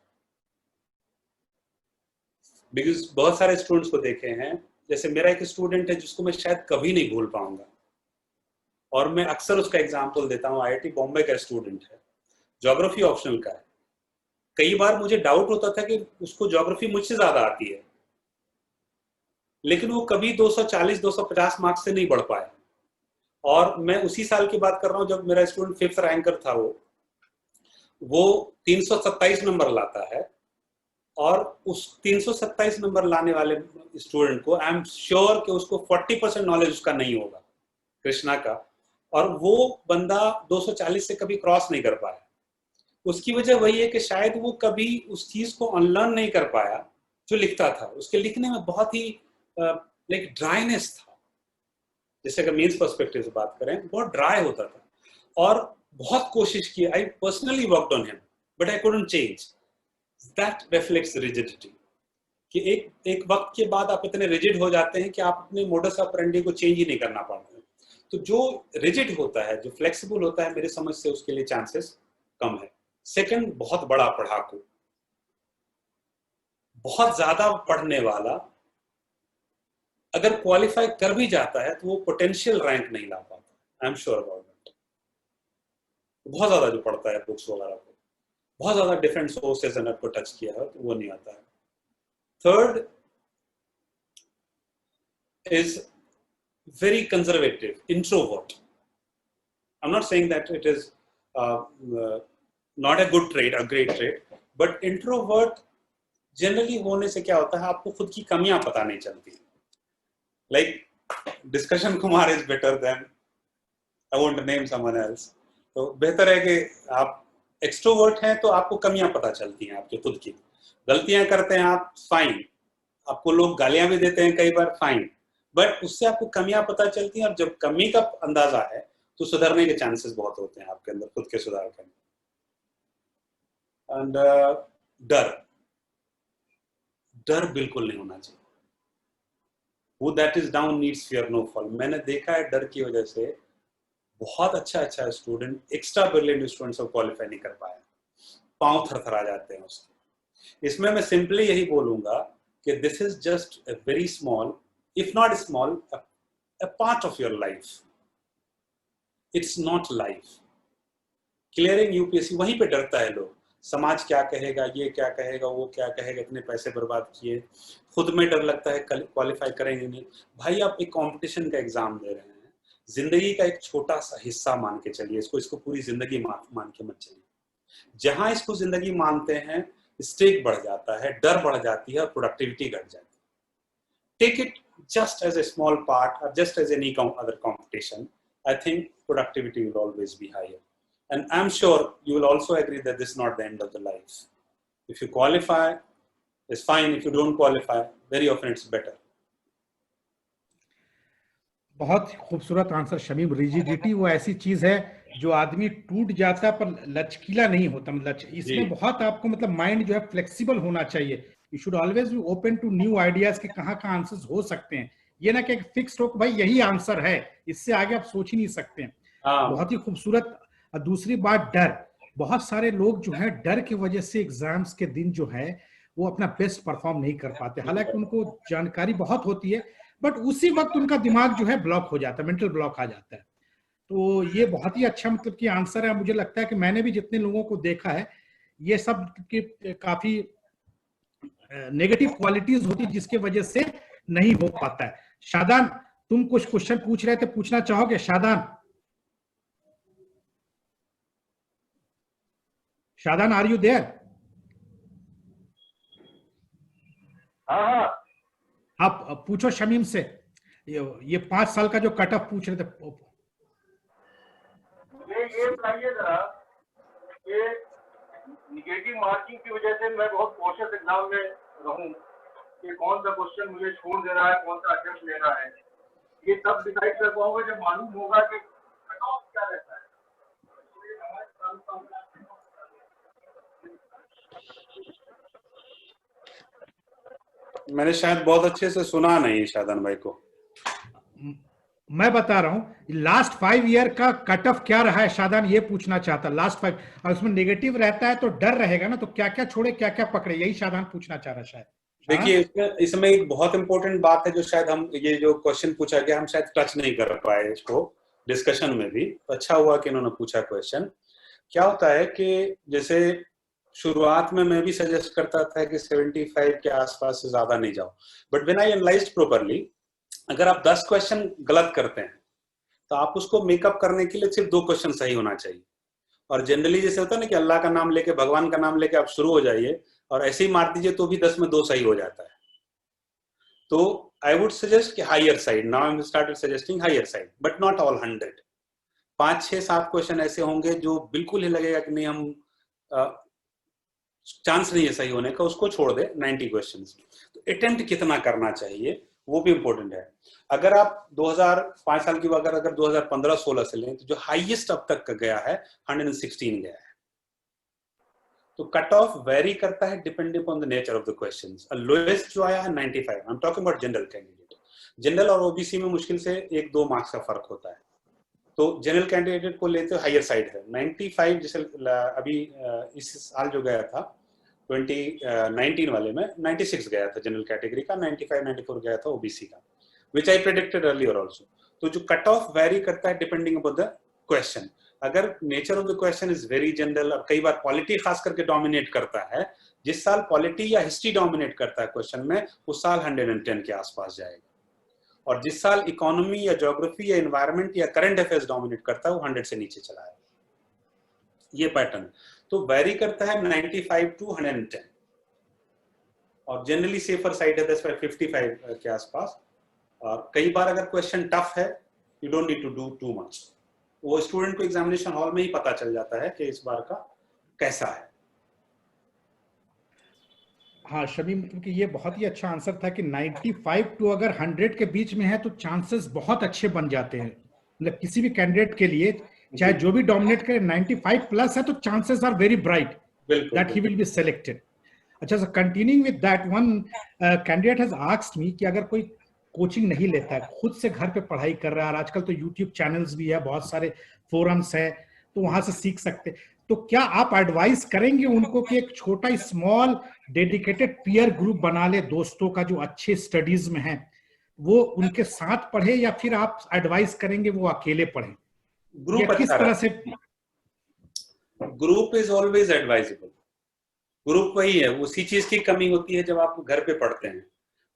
Speaker 2: Because बहुत सारे स्टूडेंट्स को देखे हैं, जैसे मेरा एक स्टूडेंट है जिसको मैं शायद कभी नहीं भूल पाऊंगा और मैं अक्सर उसका एग्जांपल देता हूँ. आईआईटी बॉम्बे का स्टूडेंट है, ज्योग्राफी ऑप्शनल का है. कई बार मुझे डाउट होता था कि उसको ज्योग्राफी मुझसे ज्यादा आती है, लेकिन वो कभी 240-250 मार्क्स से नहीं बढ़ पाया. और मैं उसी साल की बात कर रहा हूँ जब मेरा स्टूडेंट 5th रैंकर था. वो 327 नंबर लाता है और उस 327 नंबर लाने वाले स्टूडेंट को आई एम श्योर कि उसको 40% नॉलेज उसका नहीं होगा कृष्णा का, और वो बंदा 240 से कभी क्रॉस नहीं कर पाया. उसकी वजह वही है कि शायद वो कभी उस चीज को अनलर्न नहीं कर पाया जो लिखता था. उसके लिखने में बहुत ही लाइक ड्राइनेस था. जैसे अगर मीन्स पर्सपेक्टिव से बात करें, बहुत ड्राई होता था और बहुत कोशिश की. I personally worked on him but I couldn't change. That reflects rigidity कि एक वक्त के बाद आप इतने रिजिड हो जाते हैं कि आप अपने मोडस ऑपरेंडी को चेंज ही नहीं करना पाते. तो जो रिजिड होता है, जो फ्लेक्सिबल होता है, मेरे समझ से उसके लिए चांसेस कम है. सेकंड, बहुत बड़ा पढ़ाकू, बहुत ज्यादा पढ़ने वाला अगर क्वालिफाई कर भी जाता है तो वो पोटेंशियल रैंक नहीं ला पाता. I am sure about that. बहुत ज्यादा जो पढ़ता है बुक्स वगैरह को, बहुत ज्यादा डिफरेंट सोर्सेज ने आपको टच किया है तो वो नहीं आता है. Third is very conservative, introvert. I am not saying that it is not a good trait, a great trait, but introvert generally होने से क्या होता है, आपको खुद की कमियां पता नहीं चलती. Like discussion Kumar is better than I won't name someone else. तो बेहतर है कि आप एक्सट्रोवर्ट हैं तो आपको कमियां पता चलती हैं आपके खुद की. गलतियां करते हैं आप, फाइन. आपको लोग गालियां भी देते हैं कई बार, फाइन. बट उससे आपको कमियां पता चलती हैं और जब कमी का अंदाजा है तो सुधरने के चांसेस बहुत होते हैं आपके अंदर, खुद के सुधार के. एंड डर बिल्कुल नहीं होना चाहिए. Who that is down needs fear no fall. मैंने देखा है डर की वजह से बहुत अच्छा स्टूडेंट, एक्स्ट्रा ब्रिलियंट स्टूडेंट्स को क्वालिफाई नहीं कर पाया. पांव थरथरा जाते हैं उसके. इसमें मैं सिंपली यही बोलूंगा कि this is just a very small, if not small, a part of your life. It's not life. Clearing UPSC, वहीं पे डरता है लोग. समाज क्या कहेगा, ये क्या कहेगा, वो क्या कहेगा, इतने पैसे बर्बाद किए. खुद में डर लगता है क्वालिफाई करेंगे नहीं. भाई आप एक कंपटीशन का एग्जाम दे रहे हैं, जिंदगी का एक छोटा सा हिस्सा मान के चलिए इसको पूरी जिंदगी मान के मत चलिए. जहां इसको जिंदगी मानते हैं, स्टेक बढ़ जाता है, डर बढ़ जाती है और प्रोडक्टिविटी घट जाती है। Take it just as a small part or just as any other competition, I think productivity will always be higher. And I'm sure you will also agree that this is not the end of the life. If you qualify, it's fine. If you don't qualify, very often it's better.
Speaker 1: बहुत खूबसूरत answer Shamim. Rigidity वो ऐसी चीज है जो आदमी टूट जाता है पर लचकीला नहीं होता। इसमें बहुत आपको मतलब माइंड जो है फ्लेक्सिबल होना चाहिए। You should always be open to new ideas के कहाँ कहाँ आंसर्स हो सकते हैं। ये ना कि फिक्स्ड हो भाई यही आंसर है, इससे आगे आप सोच ही नहीं सकते हैं। बहुत ही खूबसूरत। दूसरी बात डर, बहुत सारे लोग जो है डर की वजह से एग्जाम्स के दिन जो है वो अपना बेस्ट परफॉर्म नहीं कर पाते, हालांकि उनको जानकारी बहुत होती है, बट उसी वक्त उनका दिमाग जो है ब्लॉक हो जाता है, मेंटल ब्लॉक आ जाता है। तो ये बहुत ही अच्छा मतलब कि आंसर है। मुझे लगता है कि मैंने भी जितने लोगों को देखा है, ये सब के काफी नेगेटिव क्वालिटीज होती है जिसके वजह से नहीं हो पाता है। शादान, तुम कुछ क्वेश्चन पूछ रहे थे, पूछना चाहोगे Shadan? Shadan, are you there?
Speaker 4: हाँ,
Speaker 1: आप पूछो शमीम से। ये 5 साल का जो कट ऑफ पूछ रहे थे।
Speaker 4: ये बताइए जरा, ये निगेटिव मार्किंग की वजह से मैं बहुत कॉशियस एग्जाम में रहूं कि कौन सा क्वेश्चन मुझे छोड़ देना है, कौन सा अटेम्प्ट लेना है। ये तब डिसाइड कर पाऊंगा जब मालूम होगा कि कट ऑफ क्या रहता है।
Speaker 2: मैंने शायद बहुत अच्छे से सुना नहीं शादान भाई को।
Speaker 1: मैं बता रहा हूं लास्ट 5 ईयर का कट ऑफ क्या रहा है, शादान ये पूछना चाहता। लास्ट 5, और उसमें नेगेटिव रहता है तो डर रहेगा ना, तो क्या क्या छोड़े क्या क्या पकड़े, यही शादान पूछना चाह रहा है शायद।
Speaker 2: देखिए इसमें एक बहुत इंपॉर्टेंट बात है जो शायद हम, ये जो क्वेश्चन पूछा गया, हम शायद टच नहीं कर पाए इसको डिस्कशन में भी। अच्छा हुआ कि इन्होंने पूछा क्वेश्चन। क्या होता है कि जैसे शुरुआत में मैं भी सजेस्ट करता था कि 75 के आसपास से ज्यादा नहीं जाओ, but when I analysed properly, अगर आप 10 क्वेश्चन गलत करते हैं तो आप उसको मेकअप करने के लिए सिर्फ 2 क्वेश्चन सही होना चाहिए। और जनरली जैसे होता है ना कि अल्लाह का नाम लेके, भगवान का नाम लेके आप शुरू हो जाइए और ऐसे ही मार दीजिए तो भी 10 में 2 सही हो जाता है। तो आई वुड सजेस्ट कि higher side, now I am started suggesting higher side, but not all 100। 5, 6, 7 question ऐसे होंगे जो बिल्कुल ही लगेगा कि नहीं, हम चांस नहीं है सही होने का, उसको छोड़ दे 90 क्वेश्चंस। तो अटेम्प्ट कितना करना चाहिए वो भी इंपॉर्टेंट है। अगर आप 2005 साल की अगर 2015-16 से लें तो जो हाईएस्ट अब तक का गया है 116 गया है। तो कट ऑफ वेरी करता है depending upon the nature of the questions. Lowest जो आया है 95। I am talking about general candidate. General और ओबीसी में मुश्किल से 1-2 मार्क्स का फर्क होता है। तो जनरल कैंडिडेट को लेते हायर साइड है 95। जैसे अभी इस साल जो गया था 2019 वाले में 96 गया था जनरल कैटेगरी का, 95-94 गया था ओबीसी का, विच आई प्रेडिक्टेड अर्लियर ऑल्सो। तो जो कट ऑफ वेरी करता है डिपेंडिंग अपॉन द क्वेश्चन। अगर nature of the question is very general और कई बार पॉलिटी खास करके डोमिनेट करता है, जिस साल पॉलिटी या हिस्ट्री डोमिनेट करता है क्वेश्चन में, उस साल 110 के आसपास जाएगा। और जिस साल इकोनॉमी या ज्योग्राफी या एनवायरनमेंट या करंट अफेयर्स डोमिनेट करता है वो 100 से नीचे चला है। ये पैटर्न तो वेरी करता है 95 to 110 और जनरली सेफर साइड है 55 के आसपास। और कई बार अगर क्वेश्चन टफ है, you don't need to do too much, वो स्टूडेंट को एग्जामिनेशन हॉल में ही पता चल जाता है कि इस बार का कैसा है।
Speaker 1: हाँ शमीम, क्योंकि ये बहुत ही अच्छा आंसर था कि 95 to अगर 100 के बीच में है तो चांसेस बहुत अच्छे बन जाते हैं। मतलब किसी भी कैंडिडेट के लिए, चाहे जो भी डोमिनेट करे, 95 प्लस है तो chances are very bright that he will be selected. अच्छा, so continuing with that, one candidate has asked me कि अगर कोई कोचिंग नहीं लेता है, खुद से घर पे पढ़ाई कर रहा है, और आजकल तो यूट्यूब चैनल्स भी है, बहुत सारे फोरम्स है, तो वहां से सीख सकते, तो क्या आप एडवाइस करेंगे उनको कि एक छोटा स्मॉल डेडिकेटेड पीयर ग्रुप बना ले दोस्तों का जो अच्छे स्टडीज में है, वो उनके साथ पढ़े, या फिर आप एडवाइस करेंगे वो अकेले पढ़े?
Speaker 2: ग्रुप
Speaker 1: किस तरह से?
Speaker 2: Group is always advisable. Group वही है, उसी चीज की कमी होती है जब आप घर पे पढ़ते हैं,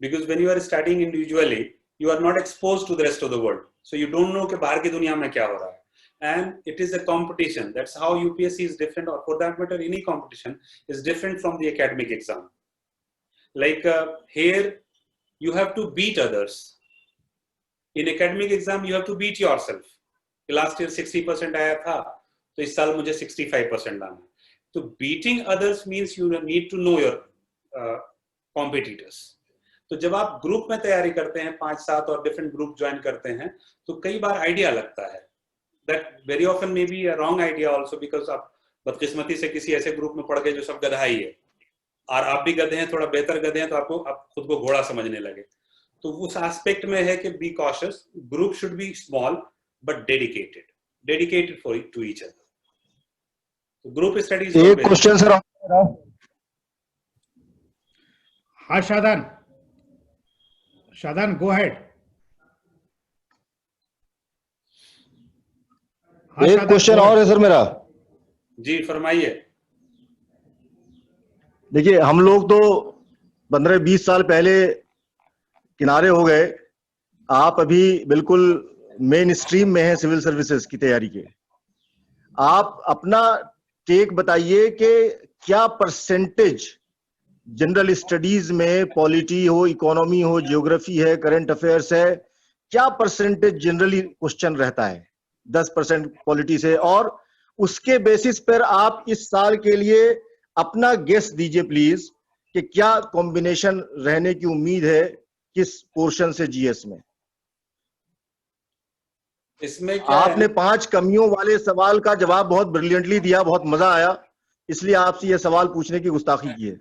Speaker 2: because when you are studying individually you are not exposed to the rest of the world, so you don't know कि बाहर की दुनिया में क्या हो रहा है। and it is a competition. That's how UPSC is different, or for that matter, any competition is different from the academic exam. Like here, you have to beat others. In academic exam, you have to beat yourself. Last year 60% आया था, तो इस साल मुझे 65% लाना. So beating others means you need to know your competitors. तो जब आप ग्रुप में तैयारी करते हैं 5-7 और डिफरेंट ग्रुप ज्वाइन करते हैं, तो कई बार आइडिया लगता है. That very often may be a wrong idea also, because आप बदकिस्मती से किसी ऐसे ग्रुप में पड़ गए जो सब गधा ही है, और आप भी गधे हैं, थोड़ा बेहतर गधे हैं, तो आपको आप खुद को घोड़ा समझने लगे. तो उस एस्पेक्ट में है कि be cautious. Group should be small but dedicated for to each other. Group studies.
Speaker 5: एक क्वेश्चन सर.
Speaker 1: हाँ शादान गो अहेड.
Speaker 5: एक क्वेश्चन और है सर मेरा.
Speaker 2: जी फरमाइए.
Speaker 5: देखिए, हम लोग तो 15-20 साल पहले किनारे हो गए. आप अभी बिल्कुल मेन स्ट्रीम में हैं सिविल सर्विसेज की तैयारी के. आप अपना टेक बताइए कि क्या परसेंटेज जनरल स्टडीज में, पॉलिटी हो, इकोनॉमी हो, जियोग्राफी है, करंट अफेयर्स है, क्या परसेंटेज जनरली क्वेश्चन रहता है? 10% पॉलिटी से, और उसके बेसिस पर आप इस साल के लिए अपना गेस दीजिए प्लीज कि क्या कॉम्बिनेशन रहने की उम्मीद है किस पोर्शन से जीएस में.
Speaker 2: इसमें क्या
Speaker 5: आपने 5 कमियों वाले सवाल का जवाब बहुत ब्रिलियंटली दिया, बहुत मजा आया, इसलिए आपसे यह सवाल पूछने की गुस्ताखी की है.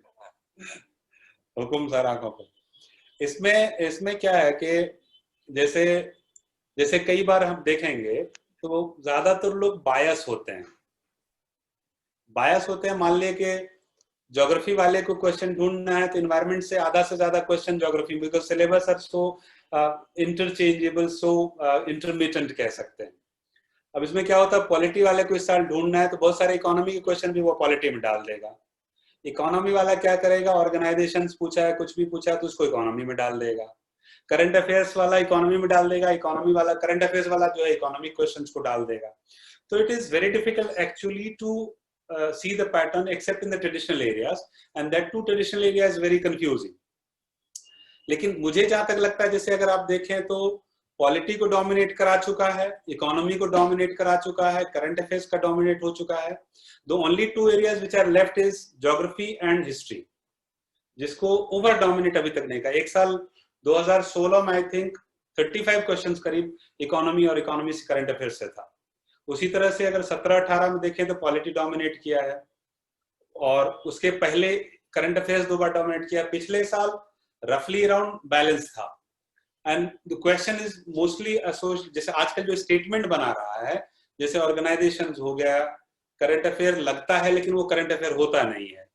Speaker 2: हुकुम सर, आंखों पे. इसमें क्या है कि जैसे कई बार हम देखेंगे तो ज्यादातर लोग बायस होते हैं. मान लिए कि ज्योग्राफी वाले को क्वेश्चन ढूंढना है तो एनवायरनमेंट से आधा से ज्यादा question geography, because syllabus are so interchangeable, so intermittent कह सकते हैं. अब इसमें क्या होता है, पॉलिटी वाले को इस साल ढूंढना है तो बहुत सारे इकोनॉमी के क्वेश्चन भी वो पॉलिटी में डाल देगा. इकोनॉमी वाला क्या करेगा, ऑर्गेनाइजेशंस पूछा है, कुछ भी पूछा है तो उसको इकोनॉमी में डाल देगा. करंट अफेयर्स वाला इकोनॉमी में डाल देगा, इकोनॉमी वाला करंट अफेयर्स वाला जो है इकोनॉमिक क्वेश्चंस को डाल देगा. तो it is very difficult actually to see the pattern except in the traditional areas, and that too traditional area is very confusing. लेकिन मुझे जहां तक लगता है, जैसे अगर आप देखें तो पॉलिटी को डोमिनेट करा चुका है, इकोनॉमी को डोमिनेट करा चुका है, करंट अफेयर्स का डोमिनेट हो चुका है. The only 2 areas which are left is geography and history, जिसको ओवर डोमिनेट अभी तक नहीं का. एक साल 2016 में आई थिंक 35 क्वेश्चंस करीब इकोनॉमी और इकोनॉमी से करंट अफेयर्स से था. उसी तरह से अगर 17-18 में देखें तो पॉलिटी डोमिनेट किया है, और उसके पहले करंट अफेयर्स 2 बार डोमिनेट किया. पिछले साल रफली अराउंड बैलेंस था. And the question is mostly associated, जैसे आजकल जो स्टेटमेंट बना रहा है, जैसे ऑर्गेनाइजेशंस हो गया, करंट अफेयर लगता है लेकिन वो करंट अफेयर होता नहीं है.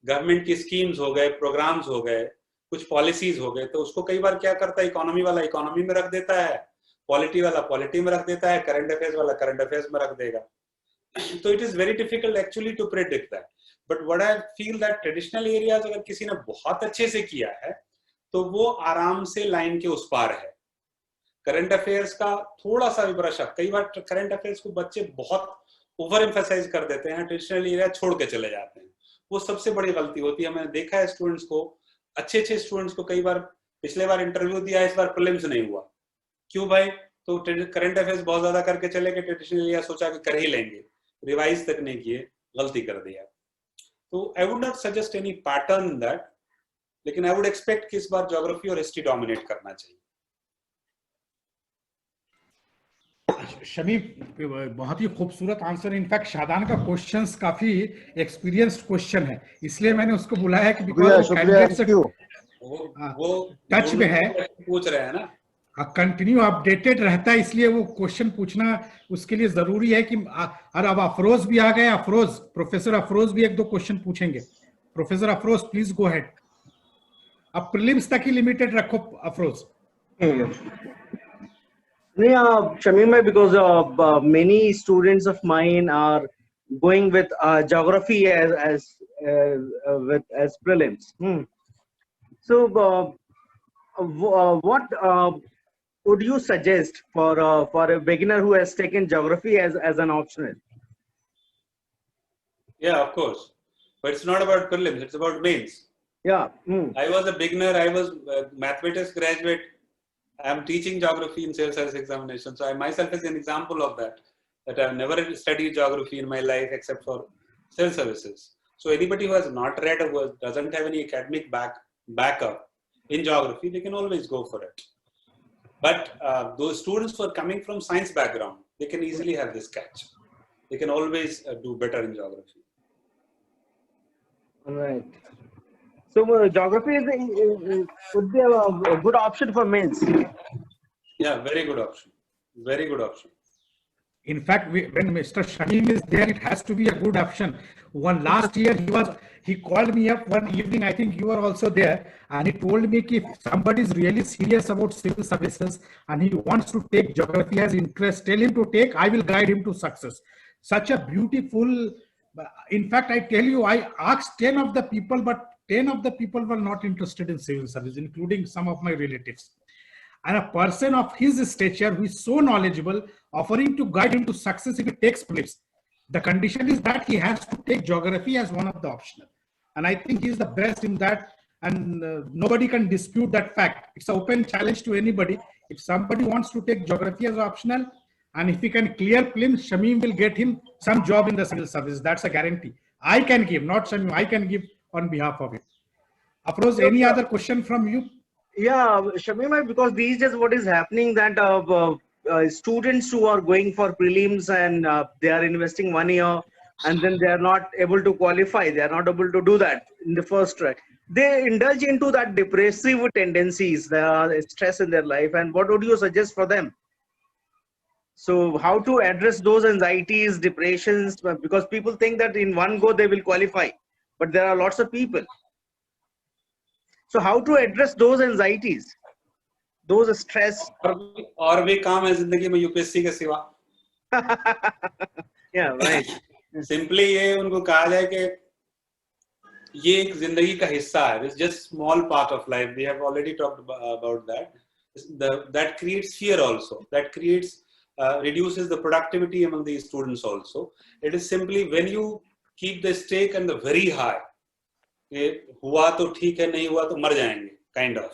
Speaker 2: गवर्नमेंट की स्कीम्स हो गए, प्रोग्राम्स हो गए, कुछ पॉलिसीज हो गए, तो उसको कई बार क्या करता है, इकोनॉमी वाला इकोनॉमी में रख देता है, पॉलिटी वाला पॉलिटी में रख देता है, करंट अफेयर्स वाला करंट अफेयर्स में रख देगा. तो it is very difficult actually to predict that. But what I feel that traditional areas अगर किसी ने बहुत अच्छे से किया है तो वो आराम से लाइन के उस पार है. करंट अफेयर्स का थोड़ा सा भी ब्रश अप, कई बार करंट अफेयर्स को बच्चे बहुत ओवर एम्फेसाइज कर देते हैं, ट्रेडिशनल एरिया छोड़ के चले जाते हैं. वो सबसे बड़ी गलती होती है. मैंने देखा है स्टूडेंट्स को, अच्छे स्टूडेंट्स को, कई बार पिछले बार इंटरव्यू दिया, इस बार प्रीलिम्स नहीं हुआ. क्यों भाई? तो करंट अफेयर्स बहुत ज्यादा करके चले गए, ट्रेडिशनल एरिया सोचा कि कर ही लेंगे, रिवाइज तक नहीं किए, गलती कर दिया. तो I would not suggest any pattern in that, लेकिन आई वुड एक्सपेक्ट कि इस बार ज्योग्राफी और हिस्ट्री डोमिनेट करना चाहिए.
Speaker 1: शमी, बहुत ही खूबसूरत आंसर. इनफैक्ट शादान का क्वेश्चंस काफी एक्सपीरियंस्ड क्वेश्चन है, इसलिए मैंने उसको बुलाया है कि बिकॉज़ वो टच में है,
Speaker 2: पूछ रहे हैं ना,
Speaker 1: कंटिन्यू अपडेटेड रहता है, इसलिए वो क्वेश्चन पूछना उसके लिए जरूरी है कि और अब अफरोज भी आ गए. अफरोज, प्रोफेसर अफरोज भी 1-2 क्वेश्चन पूछेंगे. Professor Afroz please go ahead. अब प्रीलिम्स तक ही लिमिटेड रखो Afroz.
Speaker 6: Shamim, because many students of mine are going with geography as prelims. So what would you suggest for a beginner who has taken geography as an optional?
Speaker 2: Yeah, of course. But it's not about prelims, it's about mains.
Speaker 6: Yeah.
Speaker 2: I was a beginner, I was a mathematics graduate. I'm teaching geography in civil service examination. So I myself is an example of that I've never studied geography in my life except for civil services. So anybody who has not read or who doesn't have any academic backup in geography, they can always go for it. But those students who are coming from science background, they can easily have this catch. They can always do better in geography.
Speaker 6: All right. So geography would be a good option for mains.
Speaker 2: Yeah, very good option. Very good option.
Speaker 1: In fact, when Mr. Shamim is there, it has to be a good option. One last year, he called me up one evening. I think you were also there, and he told me if somebody is really serious about civil services and he wants to take geography as interest, tell him to take. I will guide him to success. Such a beautiful. In fact, I tell you, I asked 10 of the people, but 10 of the people were not interested in civil service, including some of my relatives. And a person of his stature who is so knowledgeable, offering to guide him to success if he takes prelims. The condition is that he has to take geography as one of the optional. And I think he's the best in that, and nobody can dispute that fact. It's an open challenge to anybody. If somebody wants to take geography as optional, and if he can clear prelims, Shamim will get him some job in the civil service. That's a guarantee. I can give, not Shamim, I can give on behalf of it. Afroz, any other question from you?
Speaker 6: Yeah, Shamima, because these days what is happening that students who are going for prelims and they are investing 1 year and then they are not able to qualify, they are not able to do that in the first track. They indulge into that depressive tendencies, the stress in their life. And what would you suggest for them? So how to address those anxieties, depressions, because people think that in one go they will qualify, but there are lots of people. So how to address those anxieties, those stress?
Speaker 2: और भी काम है जिंदगी में UPSC के सिवा.
Speaker 6: Yeah, right.
Speaker 2: Simply ये उनको कहा जाए कि ये एक जिंदगी का हिस्सा है. It's just small part of life. We have already talked about that. That creates fear also. That creates reduces the productivity among the students also. It is simply when you keep the stake and the very high. हुआ तो ठीक है, नहीं हुआ तो मर जाएंगे, kind of.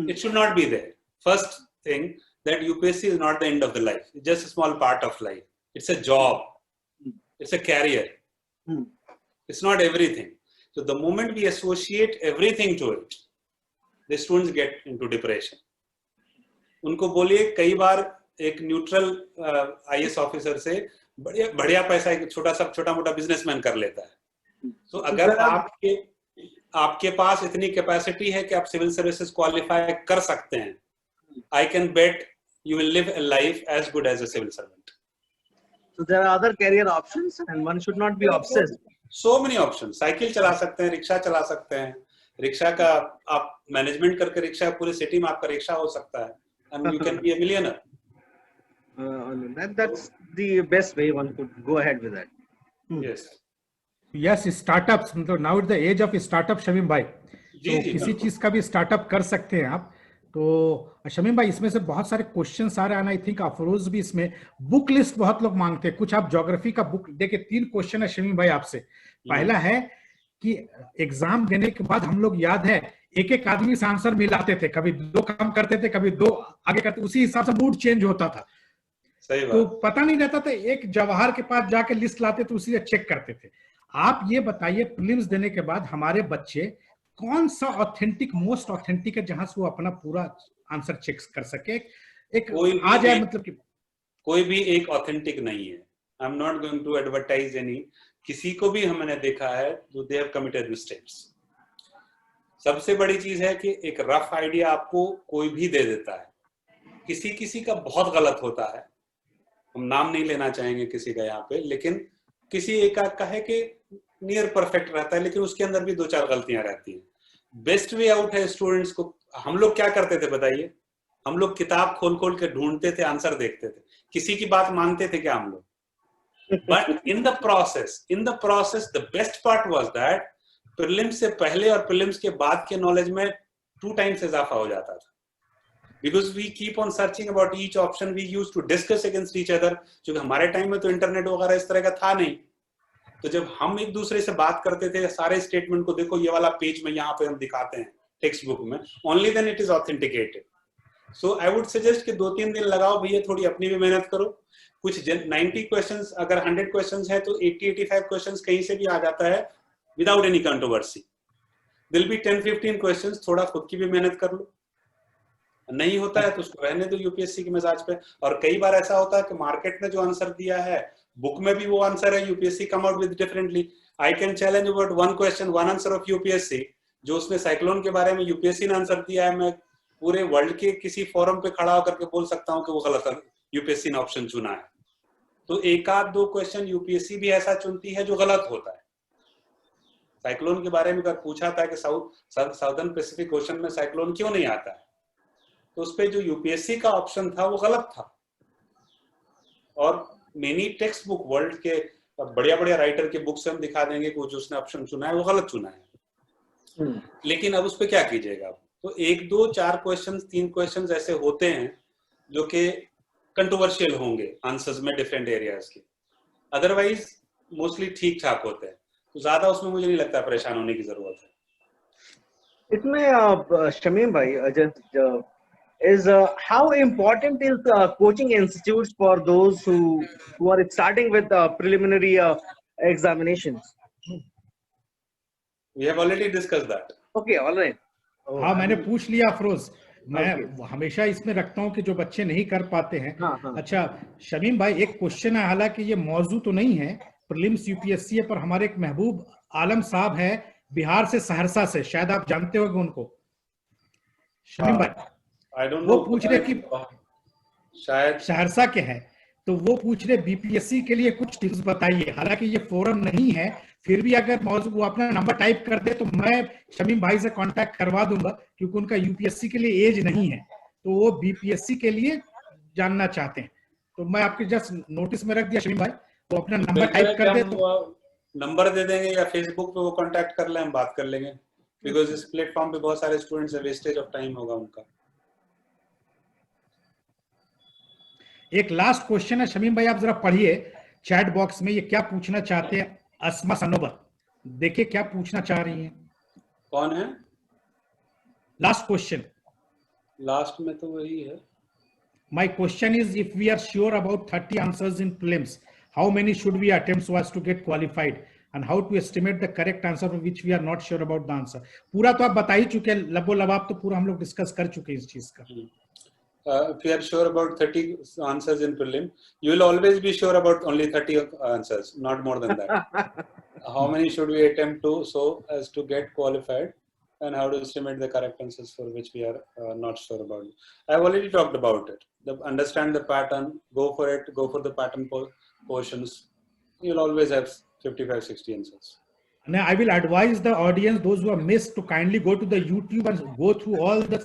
Speaker 2: It should not be there. First thing, that UPSC is not the end of the life. It's just a small part of life. It's a job. It's a career. It's not everything. So the moment we associate everything to it, the students get into depression. उनको बोलिए कई बार एक neutral IAS officer से बढ़िया पैसा एक छोटा मोटा बिजनेसमैन कर लेता है. तो अगर आपके पास इतनी कैपेसिटी है कि आप सिविल सर्विसेज क्वालिफाई कर सकते हैं, I can bet you will live a life as good as a civil servant.
Speaker 6: So there are other career options and one should not be obsessed.
Speaker 2: So many options. Cycle चला सकते हैं, rickshaw चला सकते हैं. Rickshaw का आप management करके rickshaw पूरी सिटी में आपका रिक्शा हो सकता है. And you can be a millionaire.
Speaker 6: That's the best way one could go ahead with that.
Speaker 2: Yes.
Speaker 1: Yes, startups. Now it's the age of startup, Shamim भाई. तो किसी चीज का भी स्टार्टअप कर सकते हैं आप. तो शमीम भाई, इसमें से बहुत सारे क्वेश्चंस आ रहे हैं. आई थिंक अफरोज भी इसमें बुक लिस्ट बहुत लोग मांगते हैं. कुछ आप ज्योग्राफी का बुक देखिए. 3 क्वेश्चन है शमीम भाई आपसे. पहला है कि एग्जाम देने के बाद हम लोग, याद है, एक आदमी से आंसर मिलाते थे. कभी 2 काम करते थे, कभी 2 आगे करते, उसी हिसाब से मूड चेंज होता था.
Speaker 2: सही बात.
Speaker 1: तो पता नहीं रहता था. एक जवाहर के पास जाके लिस्ट लाते तो उसी से चेक करते थे. आप ये बताइए, प्रीलिम्स देने के बाद हमारे बच्चे कौन सा ऑथेंटिक, मोस्ट ऑथेंटिक है जहां से वो अपना पूरा आंसर चेक कर सके? एक आ जाए, मतलब कि
Speaker 2: कोई भी एक ऑथेंटिक नहीं है. I am not going to advertise any. किसी को भी हमने देखा है जो दे हैव कमिटेड मिस्टेक्स. सबसे बड़ी चीज है कि एक रफ आइडिया आपको कोई भी दे देता है. किसी का बहुत गलत होता है. हम नाम नहीं लेना चाहेंगे किसी का यहाँ पे, लेकिन किसी एक का है कि नियर परफेक्ट रहता है, लेकिन उसके अंदर भी 2-4 गलतियां रहती हैं. बेस्ट वे आउट है स्टूडेंट्स को. हम लोग क्या करते थे बताइए? हम लोग किताब खोल के ढूंढते थे, आंसर देखते थे. किसी की बात मानते थे क्या हम लोग? But in the process the best part was that prelims से पहले और प्रीलिम्स के बाद के नॉलेज में 2 टाइम्स इजाफा हो जाता था. because we keep on searching about each option. We used to discuss against each other. क्योंकि हमारे टाइम में तो इंटरनेट वगैरह इस तरह का था नहीं, तो जब हम एक दूसरे से बात करते थे, सारे स्टेटमेंट को देखो ये वाला पेज में यहाँ पे हम दिखाते हैं टेक्स्ट बुक में, only then it is authenticated. So I would suggest कि 2-3 दिन लगाओ भैया, थोड़ी अपनी भी मेहनत करो. कुछ 90 क्वेश्चंस, अगर 100 क्वेश्चंस है तो 80-85 क्वेश्चंस कहीं से भी आ जाता है without any controversy. There'll be 10-15 questions, थोड़ा खुद की भी मेहनत कर लो. नहीं होता है तो उसको रहने दो यूपीएससी के मिजाज पे. और कई बार ऐसा होता है कि मार्केट ने जो आंसर दिया है बुक में भी वो आंसर है, UPSC come out with differently. I can challenge about one question, one answer of UPSC, जो उसने साइक्लोन के बारे में यूपीएससी ने आंसर दिया है, मैं पूरे वर्ल्ड के किसी फोरम पे खड़ा होकर के बोल सकता हूं कि वो गलत है, यूपीएससी ने ऑप्शन चुना है. तो एक आध दो क्वेश्चन यूपीएससी भी ऐसा चुनती है जो गलत होता है. साइक्लोन के बारे में अगर पूछा था कि साउदर्न पैसिफिक ओशन में साइक्लोन क्यों नहीं आता है, तो उस पे जो यूपीएससी का ऑप्शन था वो गलत था. और मेनी टेक्स्ट बुक वर्ल्ड के बढ़िया बढ़िया राइटर के बुक से हम दिखा देंगे कि जो उसने ऑप्शन चुना है वो गलत चुना है. लेकिन अब उस पे क्या कीजिएगा. तो 1-2-4 क्वेश्चन, 3 क्वेश्चन ऐसे होते हैं जो कि कंट्रोवर्शियल होंगे आंसर्स में डिफरेंट एरियाज के, अदरवाइज मोस्टली ठीक ठाक होते हैं. तो ज्यादा उसमें मुझे नहीं लगता परेशान होने की जरूरत है.
Speaker 6: इसमें शमीम भाई, is how important is coaching institutes for those who are starting with preliminary examinations?
Speaker 2: We have already discussed that.
Speaker 6: Okay, all right.
Speaker 1: हाँ, मैंने पूछ लिया अफरोज. मैं हमेशा इसमें रखता हूँ कि जो बच्चे नहीं कर पाते हैं. अच्छा शमीम भाई, एक क्वेश्चन है, हालांकि ये मौजू तो नहीं है, प्रीलिम्स यूपीएससी है, पर हमारे एक महबूब आलम साहब है बिहार से, सहरसा से, शायद आप जानते होंगे उनको. शमीम भाई,
Speaker 2: I don't
Speaker 1: वो
Speaker 2: know,
Speaker 1: पूछ रहे कि
Speaker 2: शायद
Speaker 1: सहरसा के हैं, तो वो पूछ रहे बीपीएससी के लिए कुछ टिप्स बताइए. हालांकि ये फोरम नहीं है, फिर भी अगर वो अपना नंबर टाइप कर दे तो मैं शमीम भाई से कांटेक्ट करवा दूंगा, क्योंकि उनका यूपीएससी के लिए एज नहीं है, तो वो बीपीएससी के लिए जानना चाहते हैं. तो मैं आपके जस्ट नोटिस में रख दिया शमीम भाई, वो अपना नंबर टाइप कर दे तो
Speaker 2: नंबर दे देंगे, या फेसबुक पे वो कांटेक्ट कर ले, हम बात कर लेंगे. बिकॉज इस प्लेटफॉर्म पे बहुत सारे स्टूडेंट्स हैं, वेस्टेज ऑफ टाइम होगा उनका.
Speaker 1: एक लास्ट क्वेश्चन है शमीम भाई, आप जरा पढ़िए चैट बॉक्स में, ये क्या पूछना चाहते हैं. अस्मा सनोबर, देखिए क्या पूछना चाह रही हैं.
Speaker 2: कौन है?
Speaker 1: Last question.
Speaker 2: लास्ट में तो वही है.
Speaker 1: My question is, if we are sure about 30 answers in prelims, how many should we attempt so as to get qualified, and how to estimate the correct answer for which we are not sure about the answer? पूरा तो आप बता ही चुके हैं, लबो लबाब तो पूरा हम लोग डिस्कस कर चुके हैं इस चीज का.
Speaker 2: If you are sure about 30 answers in prelim, you will always be sure about only 30 answers, not more than that. How many should we attempt to so as to get qualified, and how to estimate the correct answers for which we are not sure about it. I have already talked about it. Understand the pattern, go for it, go for the pattern portions. You'll always have 55-60 answers.
Speaker 1: Now, I will advise the audience, those who have missed, to kindly go to the YouTube and go through all the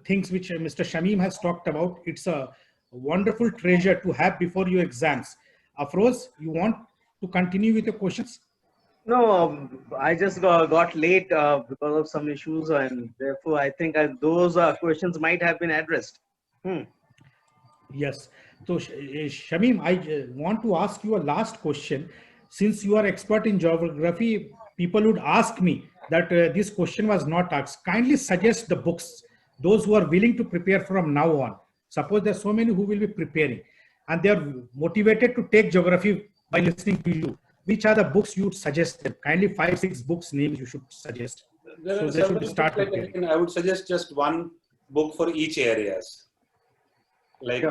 Speaker 1: things which Mr. Shamim has talked about. It's a wonderful treasure to have before your exams. Afroz, you want to continue with your questions?
Speaker 6: No, I just got late because of some issues, and therefore I think those questions might have been addressed.
Speaker 1: Yes. So, Shamim, I want to ask you a last question. Since you are expert in geography, people would ask me that this question was not asked. Kindly suggest the books, those who are willing to prepare from now on. Suppose there are so many who will be preparing and they are motivated to take geography by listening to you. Which are the books you would suggest them? Kindly 5-6 books names you should suggest. So they should start preparing.
Speaker 2: I would suggest just one book for each areas. Like,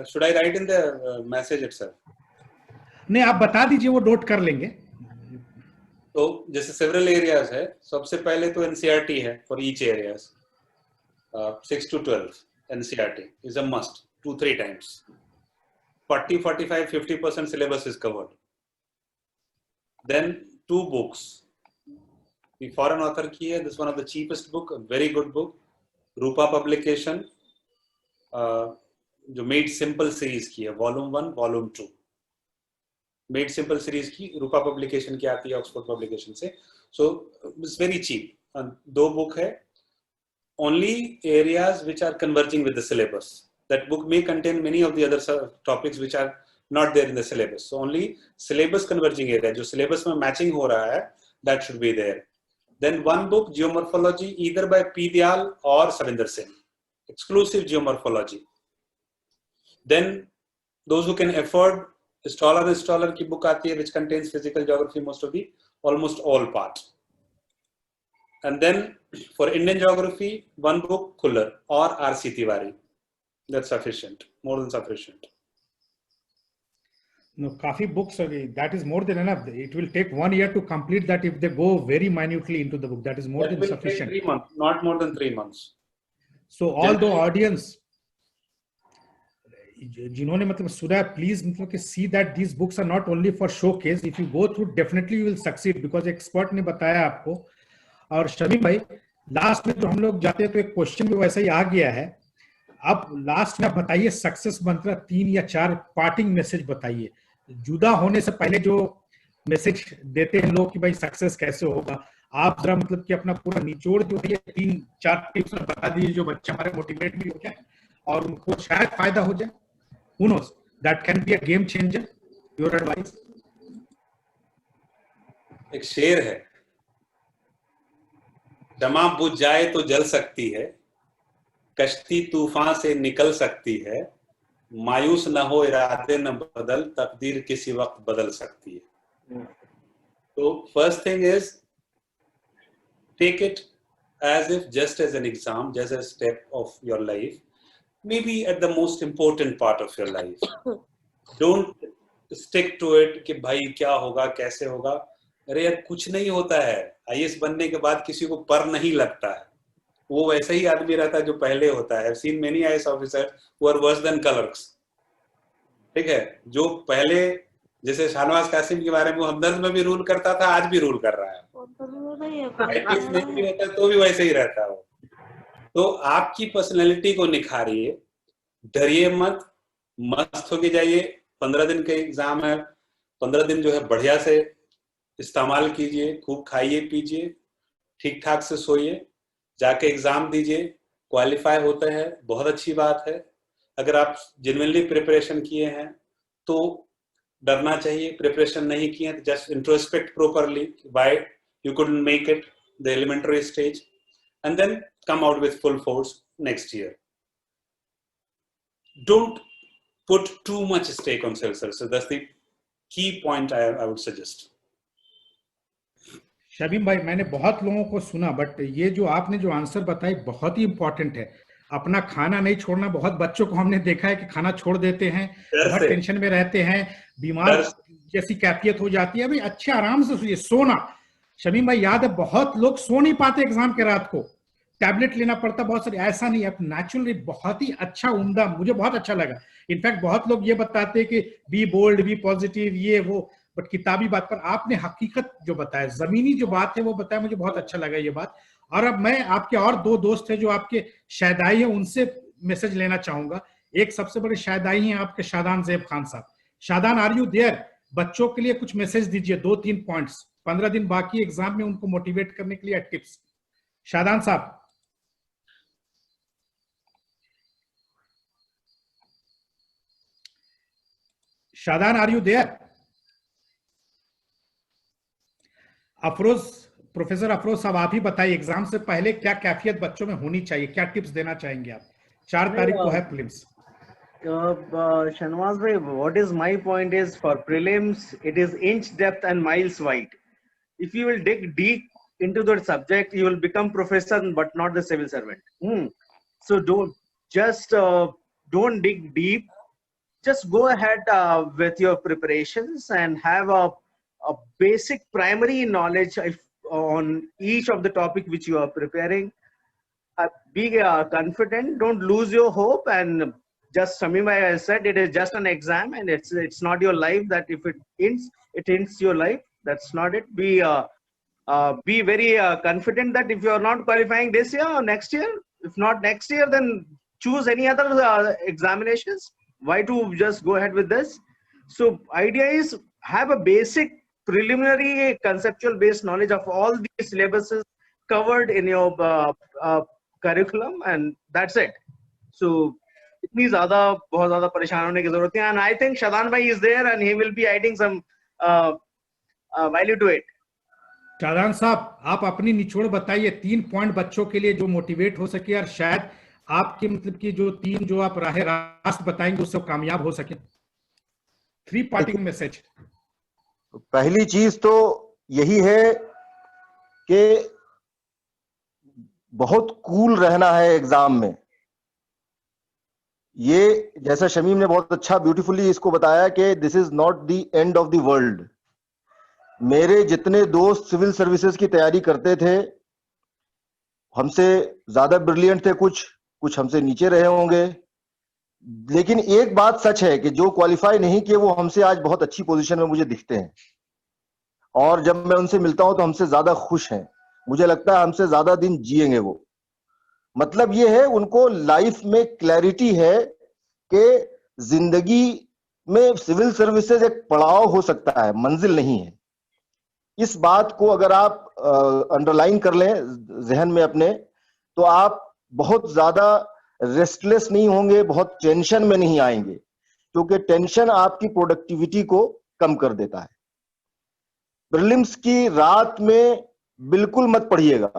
Speaker 2: should I write in the message itself?
Speaker 1: नहीं, आप बता दीजिए, वो note कर लेंगे.
Speaker 2: तो जैसे several areas है, सबसे पहले तो NCERT है for each areas. 6 to 12 NCERT is a must, 2-3 times. 40, 45, 50% syllabus is covered. Then 2 books. The foreign author की है, this is one of the cheapest book, a very good book. Rupa publication, जो Made Simple series की है, volume 1, volume 2. Made Simple series की रूपा publication की आती है Oxford publication से. So it's very cheap. 2 book है. only areas which are converging with the syllabus. That book may contain many of the other topics which are not there in the syllabus. So only syllabus converging area, जो syllabus में matching हो रहा है, that should be there. Then one book, Geomorphology, either by P. Dayal or Savinder Singh, exclusive geomorphology. Then those who can afford, Stoller की book आती है, which contains physical geography, almost all parts. And then for Indian geography, one book, Khuller or R.C. Tiwari. That's sufficient, more than sufficient.
Speaker 1: No, काफी books, that is more than enough. It will take 1 year to complete that if they go very minutely into the book. That is more
Speaker 2: That
Speaker 1: than
Speaker 2: will
Speaker 1: sufficient.
Speaker 2: take 3 months, not more than 3 months.
Speaker 1: So all the audience, जिन्होंने मतलब सुना, please मतलब कि see that these books are not only for showcase. If you go through, definitely you will succeed because expert ने बताया आपको. और शमीम भाई, लास्ट में जो हम लोग जाते हैं तो एक क्वेश्चन भी वैसा ही आ गया है. अब लास्ट में आप बताइए सक्सेस मंत्र 3 या 4 पार्टिंग मैसेज बताइए. जुदा होने से पहले जो मैसेज देते हैं लोग कि भाई सक्सेस कैसे होगा, आप जरा मतलब कि अपना पूरा निचोड़ जो है 3-4 टिप्स बता दीजिए जो बच्चे हमारे मोटिवेट भी हो जाए और उनको शायद फायदा हो जाए. Who knows? That can be a game changer. Your advice?
Speaker 2: एक शेर है, शमा बुझ जाए तो जल सकती है, कश्ती तूफान से निकल सकती है, मायूस न हो इरादे न बदल, तकदीर किसी वक्त बदल सकती है. तो first thing is take it as if just as an exam, just a step of your life, maybe at the most important part of your life. Don't stick to it कि भाई क्या होगा कैसे होगा. अरे यार कुछ नहीं होता है. IAS बनने के बाद किसी को पर नहीं लगता है. वो वैसा ही आदमी रहता है जो पहले होता है. I've seen many IAS officers who are worse than clerks. ठीक है, जो पहले जैसे शाहनवाज कासिम के बारे में हमदर्द में भी रूल करता था, आज भी रूल कर रहा है. IPS नहीं भी होता तो भी वैसे ही रहता है. तो आपकी पर्सनैलिटी को निखारिए, डरिए मत, मस्त होके जाइए. 15 दिन का एग्जाम है, 15 दिन जो है बढ़िया से इस्तेमाल कीजिए, खूब खाइए पीजिए, ठीक ठाक से सोइए, जाके एग्जाम दीजिए. क्वालिफाई होता है, बहुत अच्छी बात है. अगर आप जेन्युइनली प्रिपरेशन किए हैं तो डरना चाहिए. प्रिपरेशन नहीं किए हैं तो just introspect properly why you couldn't make it the elementary stage and then come out with full force next year. Don't put too much stake on civil services. That's the key point I would suggest.
Speaker 1: Shamim भाई, मैंने बहुत लोगों को सुना, but ये जो आपने जो आंसर बताई बहुत ही इंपॉर्टेंट है. अपना खाना नहीं छोड़ना. बहुत बच्चों को हमने देखा है कि खाना छोड़ देते हैं, बहुत टेंशन में रहते हैं, बीमार जैसी कैफियत हो जाती है. भाई अच्छे आराम से सोइए. सोना, शमीम भाई याद है बहुत लोग सो नहीं पाते एग्जाम के रात को, टैबलेट लेना पड़ता बहुत सारे. ऐसा नहीं है, आप नेचुरली बहुत ही अच्छा, उम्दा, मुझे बहुत अच्छा लगा. इनफैक्ट बहुत लोग ये बताते हैं कि बी बोल्ड, बी पॉजिटिव, ये वो, बट किताबी बात पर आपने हकीकत जो बताया, जमीनी जो बात है वो बताया, मुझे बहुत अच्छा लगा ये बात. और अब मैं आपके और 2 दोस्त हैं जो आपके शायदाई हैं, उनसे मैसेज लेना चाहूंगा. एक सबसे बड़े शायदाई हैं आपके शादान ज़ैब खान साहब. Shadan, are you there? बच्चों के लिए कुछ मैसेज दीजिए, 2-3 पॉइंट्स. 15 दिन बाकी एग्जाम में, उनको मोटिवेट करने के लिए टिप्स. शादान साहब. Shadan, are you there? Afroz, professor Afroz साहब, आप ही बताइए एग्जाम से पहले क्या कैफियत बच्चों में होनी चाहिए, क्या टिप्स देना चाहेंगे आप? 4 तारीख को है prelims.
Speaker 6: Shanwaz bhai, what is my point is for prelims, it is inch depth and miles wide. If you will dig deep into the subject, you will become professor, but not the civil servant. So don't dig deep. Just go ahead with your preparations and have a basic primary knowledge on each of the topic which you are preparing. Be confident. Don't lose your hope. And just Shamim I said, it is just an exam, and it's not your life. That if it ends your life. That's not it. Be very confident that if you are not qualifying this year or next year, if not next year, then choose any other examinations. Why to just go ahead with this? So idea is have a basic preliminary conceptual based knowledge of all these syllabuses covered in your curriculum, and that's it. So इतनी ज़्यादा बहुत ज़्यादा परेशान होने की जरूरत है. And I think Shadan bhai is there and he will be adding some value to it.
Speaker 1: Shadan साहब, आप अपनी निचोड़ बताइए, 3 पॉइंट बच्चों के लिए जो मोटिवेट हो सके और शायद आपके मतलब की जो 3 जो आप राह रास्त बताएंगे उससे कामयाब हो सके. 3 पार्टिंग मैसेज.
Speaker 5: पहली चीज तो यही है कि बहुत कूल रहना है एग्जाम में. ये जैसा शमीम ने बहुत अच्छा ब्यूटीफुली इसको बताया कि this is not the end of the world. मेरे जितने दोस्त सिविल सर्विसेज की तैयारी करते थे, हमसे ज्यादा ब्रिलियंट थे, कुछ हमसे नीचे रहे होंगे, लेकिन एक बात सच है कि जो क्वालिफाई नहीं किए वो हमसे आज बहुत अच्छी पोजीशन में मुझे दिखते हैं. और जब मैं उनसे मिलता हूं तो हमसे ज्यादा खुश हैं. मुझे लगता है हमसे ज्यादा दिन जिएंगे वो. मतलब ये है, उनको लाइफ में क्लैरिटी है कि जिंदगी में सिविल सर्विसेज एक पड़ाव हो सकता है, मंजिल नहीं है. इस बात को अगर आप अंडरलाइन कर लें जहन में अपने, तो आप बहुत ज्यादा रेस्टलेस नहीं होंगे, बहुत टेंशन में नहीं आएंगे, क्योंकि टेंशन आपकी प्रोडक्टिविटी को कम कर देता है. प्रीलिम्स की रात में बिल्कुल मत पढ़िएगा.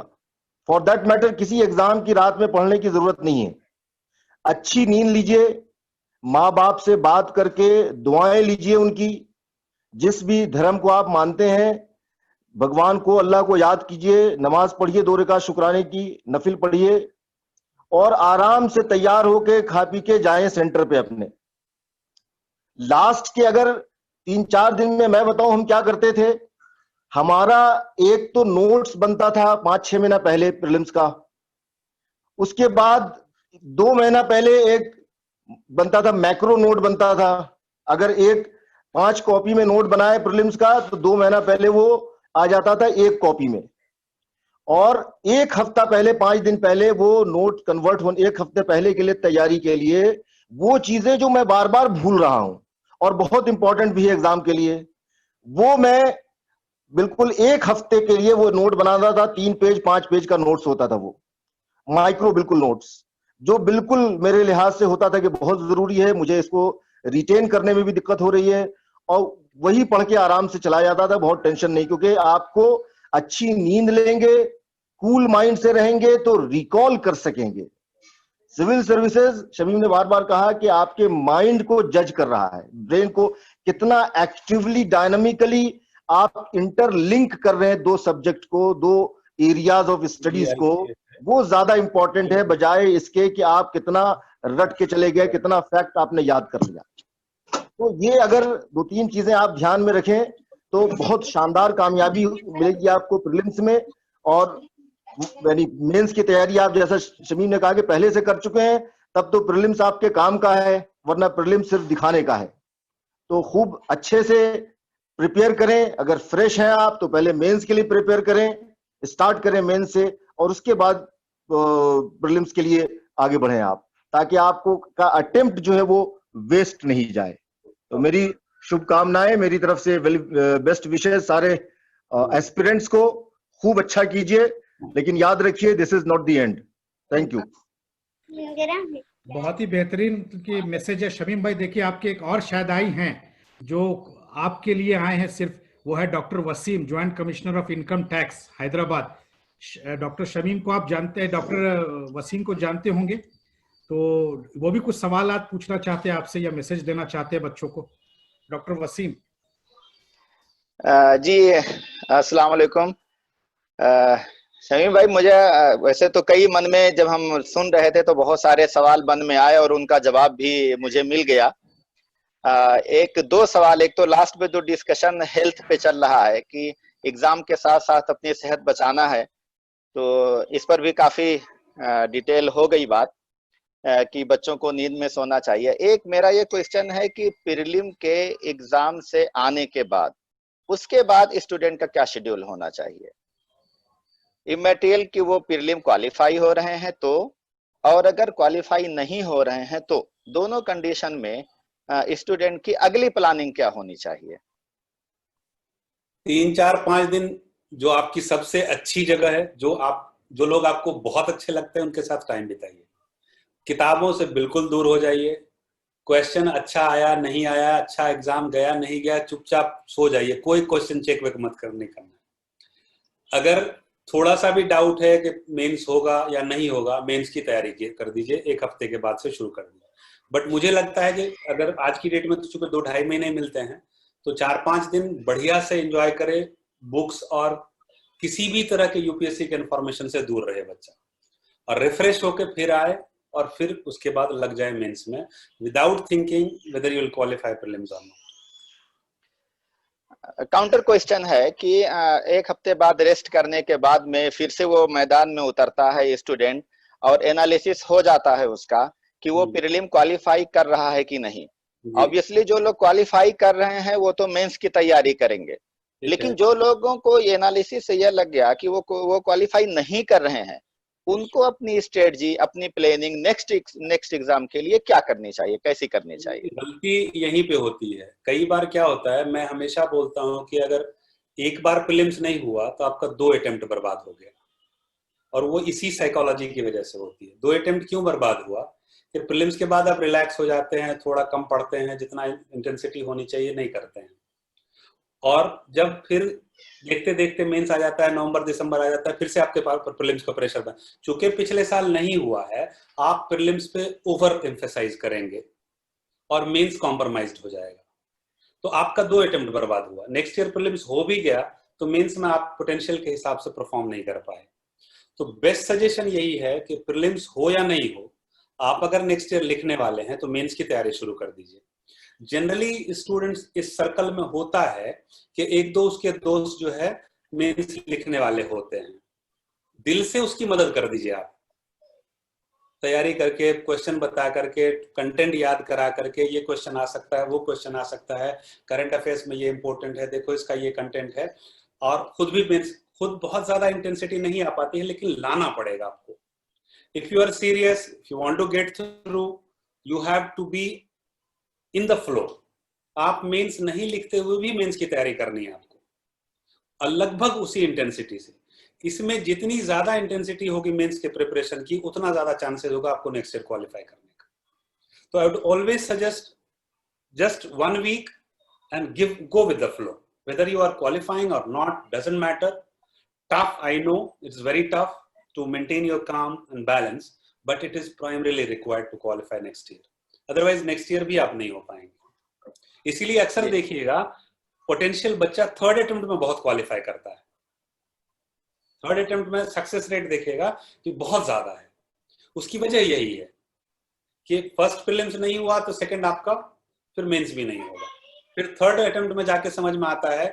Speaker 5: फॉर दैट मैटर किसी एग्जाम की रात में पढ़ने की जरूरत नहीं है. अच्छी नींद लीजिए, माँ बाप से बात करके दुआएं लीजिए उनकी. जिस भी धर्म को आप मानते हैं, भगवान को, अल्लाह को याद कीजिए, नमाज पढ़िए 2 रकात शुक्राने की, नफिल पढ़िए, और आराम से तैयार होके खा पी के जाएं सेंटर पे अपने. लास्ट के अगर 3-4 दिन में मैं बताऊं हम क्या करते थे. हमारा एक तो नोट्स बनता था 5-6 महीना पहले प्रीलिम्स का. उसके बाद 2 महीना पहले एक बनता था, मैक्रो नोट बनता था. अगर एक 5 कॉपी में नोट बनाए प्रीलिम्स का तो 2 महीना पहले वो आ जाता था 1 कॉपी में. और 1 हफ्ता पहले, 5 दिन पहले वो नोट कन्वर्ट होने, 1 हफ्ते पहले के लिए तैयारी के लिए वो चीजें जो मैं बार बार भूल रहा हूं और बहुत इंपॉर्टेंट भी है एग्जाम के लिए, वो मैं बिल्कुल 1 हफ्ते के लिए वो नोट बनाता था. 3 पेज 5 पेज का नोट्स होता था, वो माइक्रो बिल्कुल नोट्स, जो बिल्कुल मेरे लिहाज से होता था कि बहुत जरूरी है, मुझे इसको रिटेन करने में भी दिक्कत हो रही है, और वही पढ़ के आराम से चला जाता था, बहुत टेंशन नहीं. क्योंकि आपको अच्छी नींद लेंगे, कूल माइंड से रहेंगे तो रिकॉल कर सकेंगे. सिविल सर्विसेज, शमीम ने बार बार कहा कि आपके माइंड को जज कर रहा है, ब्रेन को कितना एक्टिवली, डायनामिकली आप इंटरलिंक कर रहे हैं 2 सब्जेक्ट को, 2 एरियाज ऑफ स्टडीज को. वो ज्यादा इंपॉर्टेंट है बजाय इसके कि आप कितना रट के चले गए, कितना फैक्ट आपने याद कर लिया. तो ये अगर 2-3 चीजें आप ध्यान में रखें तो बहुत शानदार कामयाबी मिलेगी आपको प्रीलिम्स में. और यानी मेंस की तैयारी आप, जैसा शमीम ने कहा कि पहले से कर चुके हैं, तब तो प्रीलिम्स आपके काम का है, वरना प्रीलिम्स सिर्फ दिखाने का है. तो खूब अच्छे से प्रिपेयर करें. अगर फ्रेश हैं आप तो पहले मेंस के लिए प्रिपेयर करें, स्टार्ट करें मेंस से, और उसके बाद प्रीलिम्स के लिए आगे बढ़ें आप, ताकि आपको का अटेम्प्ट जो है वो वेस्ट नहीं जाए. तो मेरी शुभकामनाएं, मेरी तरफ से बेस्ट विशेष सारे एस्पिरेंट्स को. खूब अच्छा कीजिए, लेकिन याद रखिए this is not the end. Thank you.
Speaker 1: बहुत ही बेहतरीन की मैसेज है शमीम भाई. देखिए आपके एक और शायद आई हैं जो आपके लिए आए हैं सिर्फ, वो है doctor Waseem, joint commissioner of income tax Hyderabad. Doctor Shamim को आप जानते हैं, डॉक्टर वसीम को जानते होंगे, तो वो भी कुछ सवाल पूछना चाहते हैं आपसे या मैसेज देना चाहते हैं बच्चों को. डॉक्टर वसीम
Speaker 7: जी, अस्सलाम वालेकुम. शमीम भाई, मुझे वैसे तो कई मन में जब हम सुन रहे थे तो बहुत सारे सवाल मन में आए और उनका जवाब भी मुझे मिल गया. 1-2 सवाल. एक तो लास्ट में जो डिस्कशन हेल्थ पे चल रहा है कि एग्जाम के साथ साथ अपनी सेहत बचाना है, तो इस पर भी काफी डिटेल हो गई बात कि बच्चों को नींद में सोना चाहिए. एक मेरा ये क्वेश्चन है कि प्रीलिम के एग्जाम से आने के बाद, उसके बाद स्टूडेंट का क्या शेड्यूल होना चाहिए, इमैटेरियल कि वो प्रीलिम क्वालिफाई हो रहे हैं तो, और अगर क्वालिफाई नहीं हो रहे हैं तो, दोनों कंडीशन में स्टूडेंट की अगली प्लानिंग क्या होनी चाहिए?
Speaker 2: 3-4-5 दिन जो आपकी सबसे अच्छी जगह है, जो आप जो लोग आपको बहुत अच्छे लगते हैं उनके साथ टाइम बिताइए। किताबों से बिल्कुल दूर हो जाइए। क्वेश्चन अच्छा आया नहीं आया, अच्छा एग्जाम गया नहीं गया, चुपचाप सो जाइए, कोई क्वेश्चन चेक वेक मत नहीं करना। अगर थोड़ा सा भी डाउट है कि मेंस होगा या नहीं होगा, मेंस की तैयारी कर दीजिए, 1 हफ्ते के बाद से शुरू कर दीजिए। बट मुझे लगता है कि अगर आज की डेट में तो चूंकि 2-2.5 महीने मिलते हैं, तो 4-5 दिन बढ़िया से एंजॉय करे, बुक्स और किसी भी तरह के यूपीएससी के इंफॉर्मेशन से दूर रहे बच्चा, और रिफ्रेश होके फिर आए और फिर उसके बाद लग जाए मेंस में, without thinking whether you will qualify prelims और नॉट।
Speaker 7: काउंटर क्वेश्चन है कि 1 हफ्ते बाद रेस्ट करने के बाद में फिर से वो मैदान में उतरता है स्टूडेंट, और एनालिसिस हो जाता है उसका कि वो प्रीलिम क्वालिफाई कर रहा है कि नहीं। ऑब्वियसली जो लोग क्वालिफाई कर रहे हैं वो तो मेंस की तैयारी करेंगे, लेकिन जो लोगों को एनालिसिस से यह लग गया कि वो क्वालिफाई नहीं कर रहे हैं, उनको अपनी स्ट्रेटजी, अपनी प्लानिंग नेक्स्ट एग्जाम के लिए क्या करनी चाहिए, कैसी करनी चाहिए?
Speaker 2: गलती यहीं पे होती है। कई बार क्या होता है, मैं हमेशा बोलता हूं कि अगर एक बार प्रीलिम्स नहीं हुआ तो आपका 2 अटेम्प्ट बर्बाद हो गया, और वो इसी साइकोलॉजी की वजह से होती है। 2 अटेम्प्ट क्यों बर्बाद हुआ? फिर प्रीलिम्स के बाद आप रिलैक्स हो जाते हैं, थोड़ा कम पढ़ते हैं, जितना इंटेंसिटी होनी चाहिए नहीं करते हैं, और जब फिर देखते देखते मेंस आ जाता है, नवंबर दिसंबर आ जाता है, फिर से आपके पास प्रीलिम्स का प्रेशर बन, चूंकि पिछले साल नहीं हुआ है, आप प्रीलिम्स पे ओवर एम्फेसाइज करेंगे और मेंस कॉम्प्रोमाइज्ड हो जाएगा, तो आपका 2 अटेम्प्ट बर्बाद हुआ। नेक्स्ट ईयर प्रीलिम्स हो भी गया तो मेंस में आप पोटेंशियल के हिसाब से परफॉर्म नहीं कर पाए। तो बेस्ट सजेशन यही है कि प्रीलिम्स हो या नहीं हो, आप अगर नेक्स्ट ईयर लिखने वाले हैं तो मेंस की तैयारी शुरू कर दीजिए। जनरली स्टूडेंट्स इस सर्कल में होता है कि 1-2 उसके दोस्त जो है मेंस लिखने वाले होते हैं, दिल से उसकी मदद कर दीजिए आप, तैयारी करके, क्वेश्चन बता करके, कंटेंट याद करा करके, ये क्वेश्चन आ सकता है, वो क्वेश्चन आ सकता है, करंट अफेयर्स में ये इंपॉर्टेंट है, देखो इसका ये कंटेंट है, और खुद बहुत ज्यादा इंटेंसिटी नहीं आ पाती है, लेकिन लाना पड़ेगा आपको। If you are serious, if you want to get through, you have to be in the flow. आप मेंस नहीं लिखते हुए भी मेंस की तैयारी करनी है आपको, और लगभग उसी इंटेंसिटी से। इसमें जितनी ज्यादा इंटेंसिटी होगी मेंस के प्रिपरेशन की, उतना ज्यादा चांसेस होगा आपको नेक्स्ट ईयर क्वालिफाई करने का। तो I would always suggest just 1 week and go with the flow. Whether you are qualifying or not doesn't matter. Tough, I know it's very tough to maintain your calm and balance, but it is primarily required to qualify next year. Otherwise next year भी आप नहीं हो पाएंगे। इसीलिए अक्सर देखिएगा potential बच्चा 3rd attempt में बहुत क्वालिफाई करता है। 3rd अटेम्प्ट में सक्सेस रेट देखिएगा कि बहुत ज्यादा है। उसकी वजह यही है कि फर्स्ट प्रीलिम्स नहीं हुआ तो सेकंड आपका फिर मेंस भी नहीं होगा, फिर 3rd अटेम्प्ट में जाके समझ में आता है,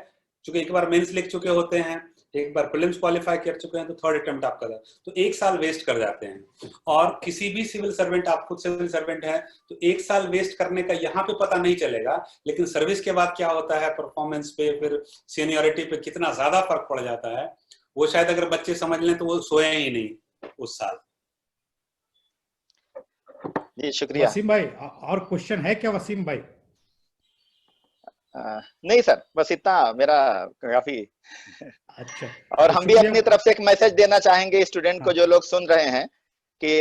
Speaker 2: क्योंकि एक बार मेंस लिख चुके होते हैं, एक बार प्रीलिम्स क्वालिफाई कर चुके हैं, तो 3rd अटेम्प्ट आपका तो 1 साल वेस्ट कर जाते हैं। और किसी भी सिविल सर्वेंट, आप खुद सिविल सर्वेंट है तो 1 साल वेस्ट करने का यहाँ पे पता नहीं चलेगा, लेकिन सर्विस के बाद क्या होता है, परफॉर्मेंस पे, फिर सीनियरिटी पे कितना ज्यादा फर्क पड़ जाता है, वो शायद अगर बच्चे समझ लें तो वो सोए ही नहीं उस साल।
Speaker 7: जी शुक्रिया।
Speaker 1: वसीम भाई, और क्वेश्चन है क्या वसीम भाई?
Speaker 7: नहीं सर, बस इतना मेरा काफी।
Speaker 1: अच्छा,
Speaker 7: और हम भी अपनी तरफ से एक मैसेज देना चाहेंगे स्टूडेंट को, जो लोग सुन रहे हैं, कि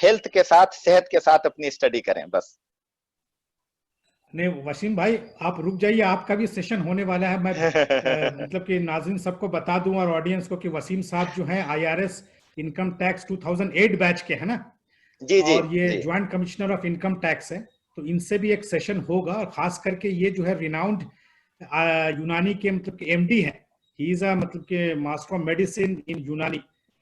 Speaker 7: हेल्थ के साथ, सेहत के साथ अपनी स्टडी करें बस।
Speaker 1: नहीं वसीम भाई, आप रुक जाइए, आपका भी सेशन होने वाला है। मैं मतलब कि नाज़रीन सबको बता दूं और ऑडियंस को कि वसीम साहब जो हैं IRS इनकम टैक्स 2008 बैच के है ना,
Speaker 7: जी जी,
Speaker 1: और ये joint commissioner of income tax है, तो इनसे भी एक सेशन होगा। और खास करके ये जो है रिनाउंड यूनानी के मतलब के MD है, ही इज मतलब के मास्टर ऑफ मेडिसिन इन यूनानी,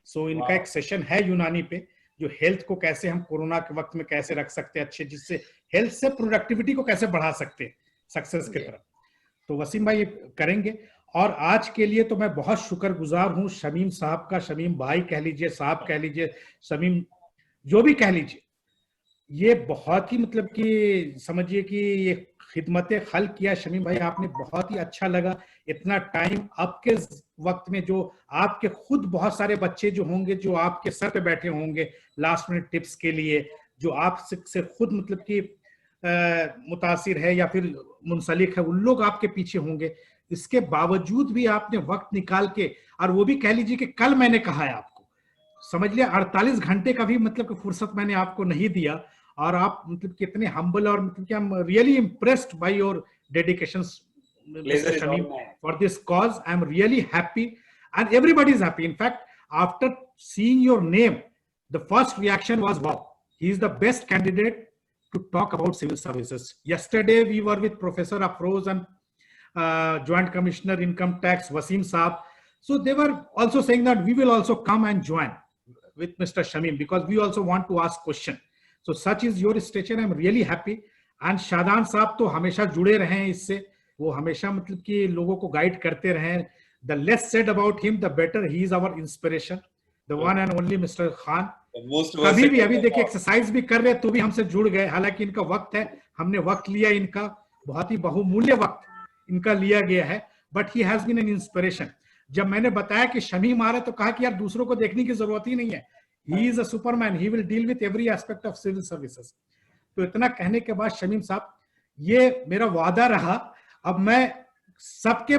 Speaker 1: सो इनका एक सेशन है यूनानी पे, जो हेल्थ को कैसे हम कोरोना के वक्त में कैसे रख सकते हैं अच्छे, जिससे हेल्थ से प्रोडक्टिविटी को कैसे बढ़ा सकते हैं सक्सेस की तरफ। तो वसीम भाई ये करेंगे। और आज के लिए तो मैं बहुत शुक्रगुजार हूँ शमीम साहब का, शमीम भाई कह लीजिए, साहब कह लीजिए, शमीम जो भी कह लीजिए, ये बहुत ही मतलब कि समझिए कि ये खिदमत खल किया शमीम भाई आपने, बहुत ही अच्छा लगा। इतना टाइम आपके वक्त में, जो आपके खुद बहुत सारे बच्चे जो होंगे जो आपके सर पे बैठे होंगे लास्ट मिनट टिप्स के लिए, जो आप से खुद मतलब कि मुतासिर है या फिर मुंसलिक है उन लोग आपके पीछे होंगे। इसके बावजूद भी आपने वक्त निकाल के, और वो भी कह लीजिए कि कल मैंने कहा है आपको, समझ लिया 48 घंटे का भी मतलब कि फुर्सत मैंने आपको नहीं दिया, और आप मतलब कितने हम्बल, और मतलब कि I am really impressed by your dedication
Speaker 2: Pleasure is all
Speaker 1: Shamim
Speaker 2: mine.
Speaker 1: for this cause. I am really happy and everybody is happy. In fact, after seeing your name, the first reaction was, wow, he is the best candidate to talk about civil services. Yesterday, we were with Professor Afroz and Joint Commissioner Income Tax, Wasim Saab. So they were also saying that we will also come and join with Mr. Shamim because we also want to ask question. So such is your stature. I'm really happy. And Shadan Saab तो हमेशा जुड़े रहे हैं इससे, वो हमेशा मतलब कि लोगों को गाइड करते रहे हैं. The less said about him, the better. He is our inspiration. The one and only Mr. Khan. कभी भी अभी देखिए एक्सरसाइज भी कर रहे तो भी हमसे जुड़ गए, हालांकि इनका वक्त है, हमने वक्त लिया, इनका बहुत ही बहुमूल्य वक्त इनका लिया गया है, but he has been an inspiration. जब मैंने बताया कि शमीम आ रहा है तो कहा कि यार दूसरों को देखने की जरूरत ही नहीं है, he is a superman, he will deal with every aspect of civil services. तो इतना कहने के बाद शमीम साहब, ये मेरा वादा रहा, अब मैं सबके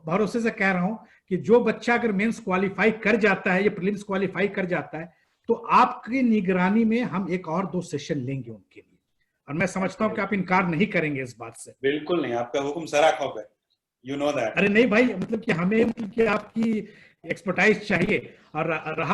Speaker 1: भरोसे से कह रहा हूं कि जो बच्चा अगर मेंस क्वालिफाई कर जाता है या प्रीलिम्स क्वालिफाई कर जाता है तो आपकी निगरानी में हम एक और 2 सेशन लेंगे उनके लिए, और मैं समझता हूं कि आप इनकार नहीं करेंगे इस बात से.
Speaker 2: बिल्कुल नहीं, आपका हुक्म सर आंखों पे, यू नो दैट.
Speaker 1: अरे नहीं भाई, मतलब कि हमें मतलब कि आपकी एक्सपर्टाइज चाहिए. और रहा